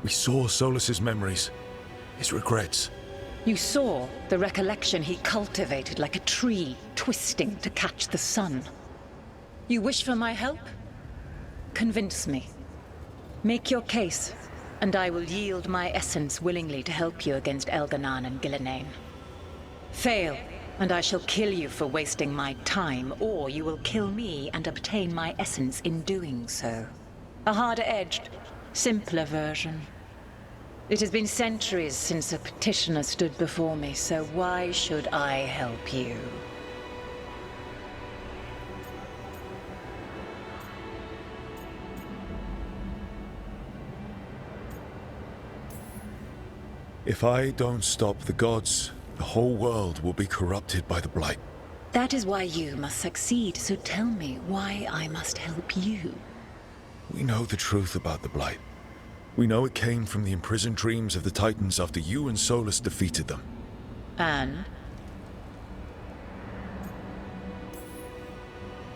We saw Solus's memories, his regrets. You saw the recollection he cultivated like a tree, twisting to catch the sun. You wish for my help? Convince me. Make your case. And I will yield my essence willingly to help you against Elganon and Gillenane. Fail, and I shall kill you for wasting my time, or you will kill me and obtain my essence in doing so. A harder-edged, simpler version. It has been centuries since a petitioner stood before me, so why should I help you? If I don't stop the gods, the whole world will be corrupted by the Blight. That is why you must succeed, so tell me why I must help you. We know the truth about the Blight. We know it came from the imprisoned dreams of the Titans after you and Solus defeated them. And?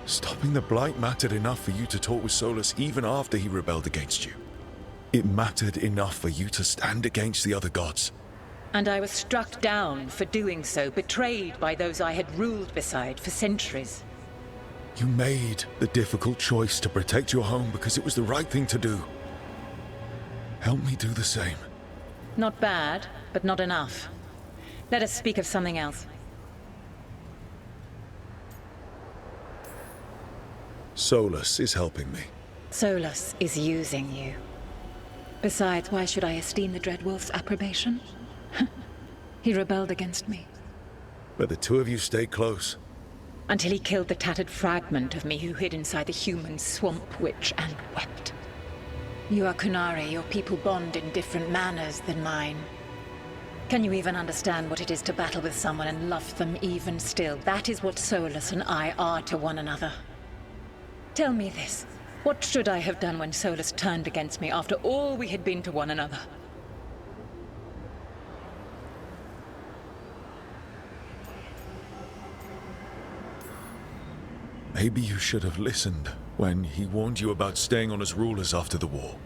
Stopping the Blight mattered enough for you to talk with Solus even after he rebelled against you. It mattered enough for you to stand against the other gods. And I was struck down for doing so, betrayed by those I had ruled beside for centuries. You made the difficult choice to protect your home because it was the right thing to do. Help me do the same. Not bad, but not enough. Let us speak of something else. Solus is helping me. Solus is using you. Besides, why should I esteem the Dreadwolf's approbation? He rebelled against me. But the two of you stayed close. Until he killed the tattered fragment of me who hid inside the human swamp witch and wept. You are Kunari, your people bond in different manners than mine. Can you even understand what it is to battle with someone and love them even still? That is what Solus and I are to one another. Tell me this. What should I have done when Solus turned against me after all we had been to one another? Maybe you should have listened when he warned you about staying on as rulers after the war.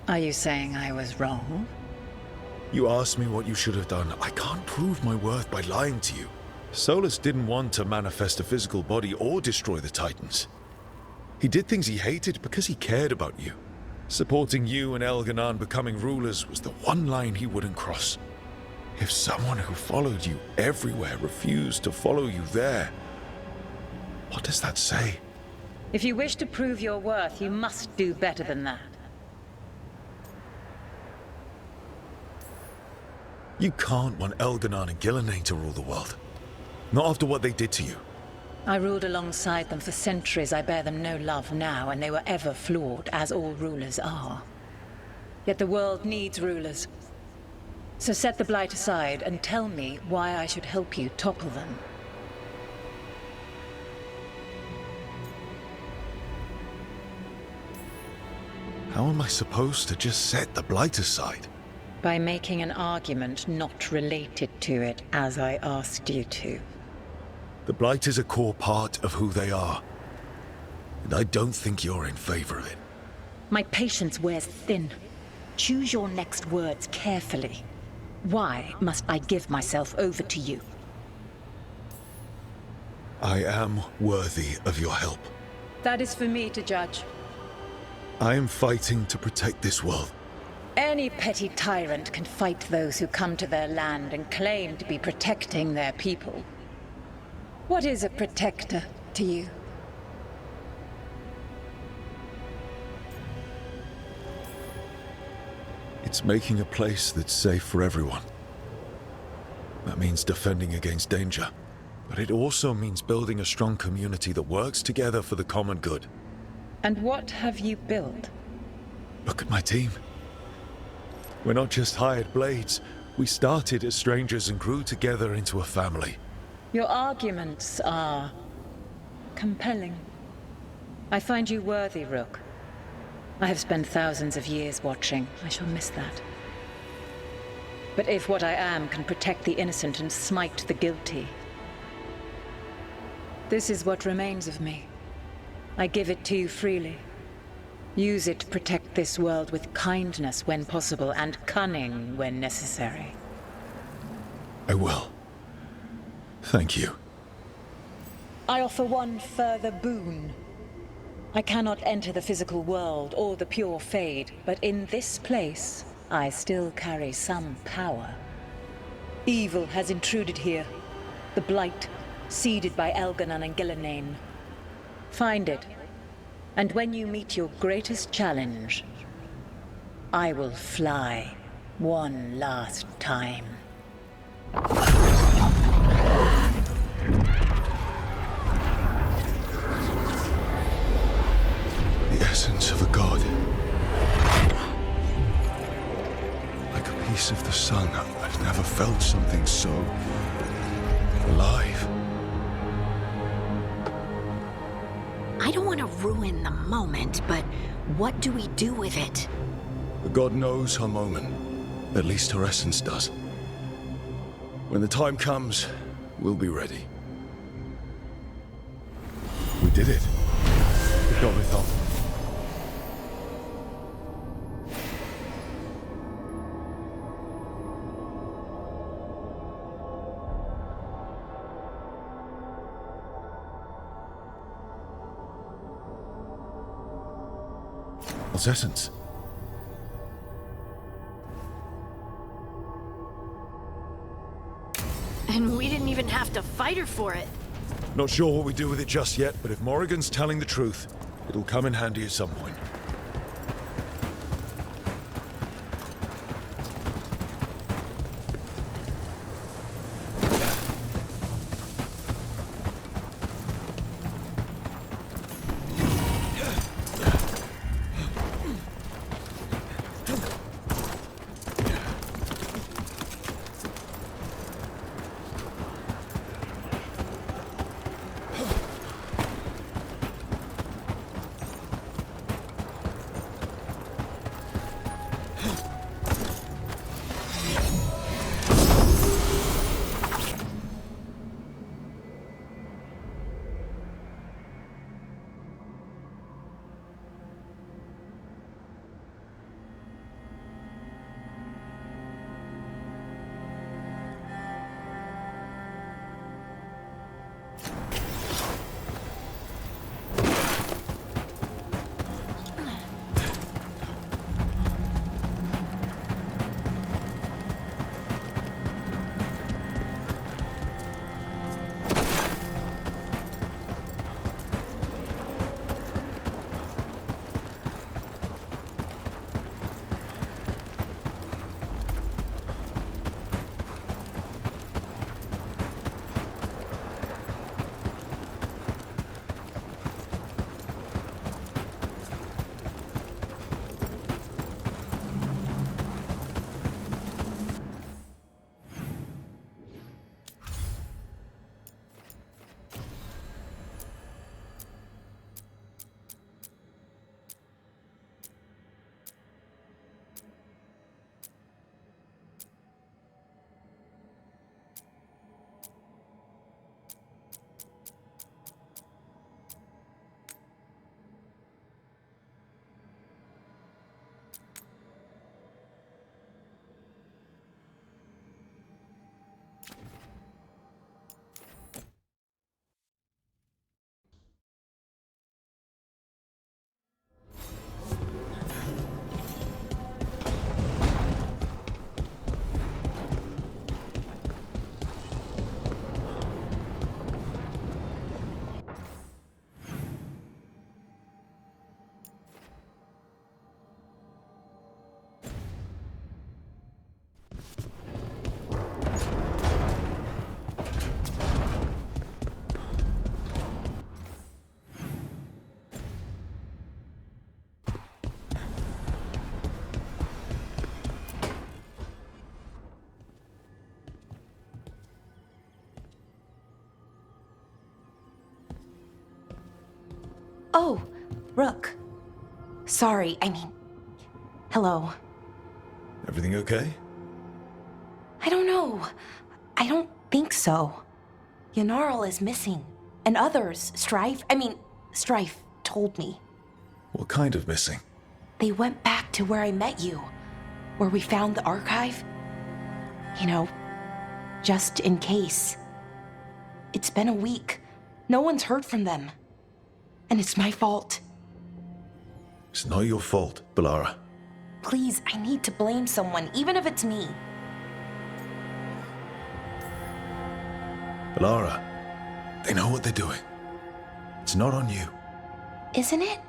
Are you saying I was wrong? You asked me what you should have done. I can't prove my worth by lying to you. Solus didn't want to manifest a physical body or destroy the Titans. He did things he hated because he cared about you. Supporting you and Elganon becoming rulers was the one line he wouldn't cross. If someone who followed you everywhere refused to follow you there, what does that say? If you wish to prove your worth, you must do better than that. You can't want Elganon and Gillenane to rule the world. Not after what they did to you. I ruled alongside them for centuries. I bear them no love now, and they were ever flawed, as all rulers are. Yet the world needs rulers. So set the Blight aside and tell me why I should help you topple them. How am I supposed to just set the Blight aside? By making an argument not related to it, as I asked you to. The Blight is a core part of who they are. And I don't think you're in favor of it. My patience wears thin. Choose your next words carefully. Why must I give myself over to you? I am worthy of your help. That is for me to judge. I am fighting to protect this world. Any petty tyrant can fight those who come to their land and claim to be protecting their people. What is a protector to you? It's making a place that's safe for everyone. That means defending against danger. But it also means building a strong community that works together for the common good. And what have you built? Look at my team. We're not just hired blades. We started as strangers and grew together into a family. Your arguments are compelling. I find you worthy, Rook. I have spent thousands of years watching. I shall miss that. But if what I am can protect the innocent and smite the guilty, this is what remains of me. I give it to you freely. Use it to protect this world with kindness when possible and cunning when necessary. I will. Thank you. I offer one further boon. I cannot enter the physical world or the pure fade, but in this place, I still carry some power. Evil has intruded here. The Blight, seeded by Elganon and Gillenane. Find it, and when you meet your greatest challenge, I will fly one last time. The essence of a god. Like a piece of the sun. I've never felt something so alive. I don't want to ruin the moment, but what do we do with it? The god knows her moment. At least her essence does. When the time comes, we'll be ready. We did it. We got it on. What's essence? And we didn't even have to fight her for it. Not sure what we do with it just yet, but if Morrigan's telling the truth, it'll come in handy at some point. Oh, Rook. Sorry, hello. Everything okay? I don't know. I don't think so. Yanarl is missing. And others, Strife told me. What kind of missing? They went back to where I met you. Where we found the archive. You know, just in case. It's been a week. No one's heard from them. And it's my fault. It's not your fault, Bellara. Please, I need to blame someone, even if it's me. Bellara, they know what they're doing. It's not on you. Isn't it?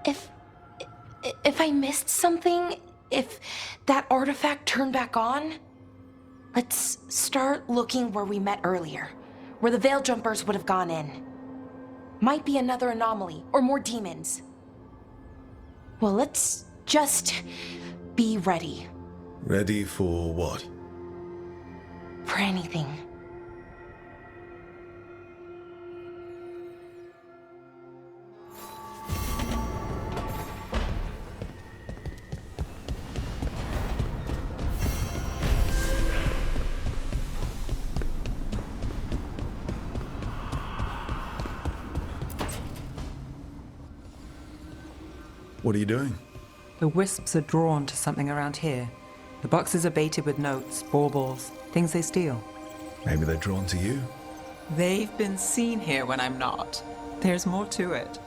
If I missed something, if that artifact turned back on, let's start looking where we met earlier, where the Veil Jumpers would have gone in. Might be another anomaly, or more demons. Well, let's just be ready. Ready for what? For anything. What are you doing? The wisps are drawn to something around here. The boxes are baited with notes, baubles, things they steal. Maybe they're drawn to you? They've been seen here when I'm not. There's more to it.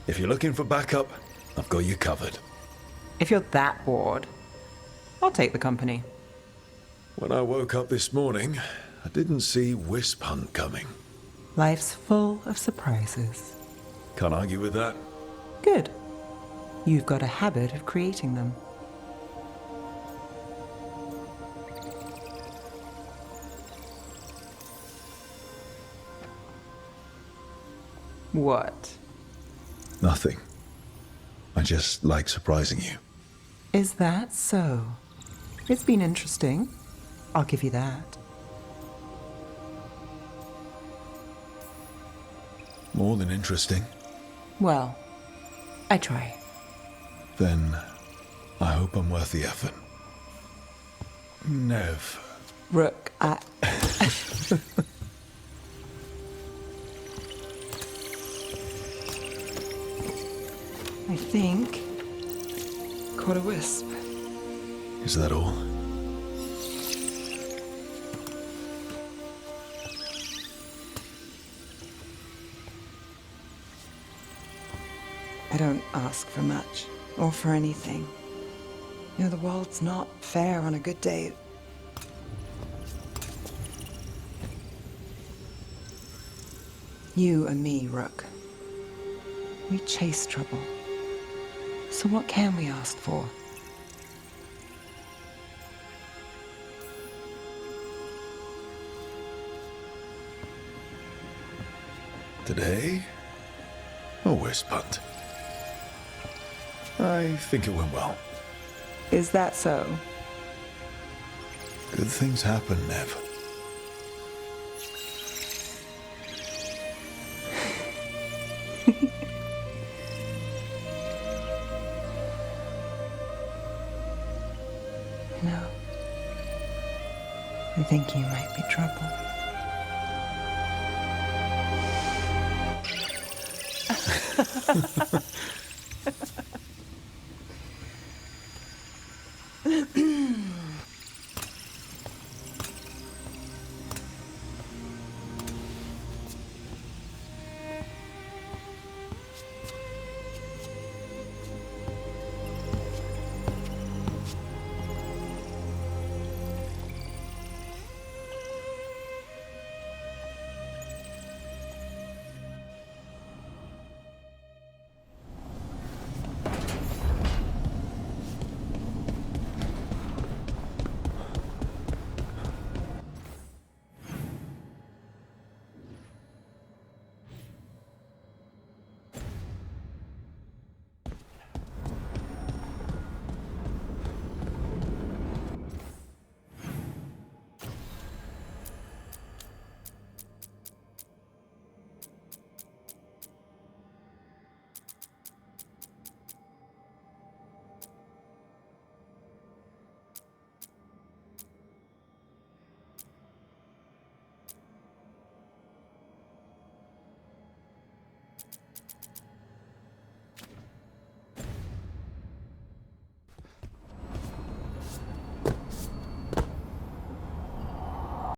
If you're looking for backup, I've got you covered. If you're that bored, I'll take the company. When I woke up this morning, I didn't see Wisp Hunt coming. Life's full of surprises. Can't argue with that. Good. You've got a habit of creating them. What? Nothing. I just like surprising you. Is that so? It's been interesting. I'll give you that. More than interesting. Well, I try. Then I hope I'm worth the effort. Nev. Rook, I think caught a wisp. Is that all? I don't ask for much, or for anything. You know, the world's not fair on a good day. You and me, Rook. We chase trouble. So what can we ask for? Today? A wisp hunt. I think it went well. Is that so? Good things happen, Nev. No. I think you might be trouble.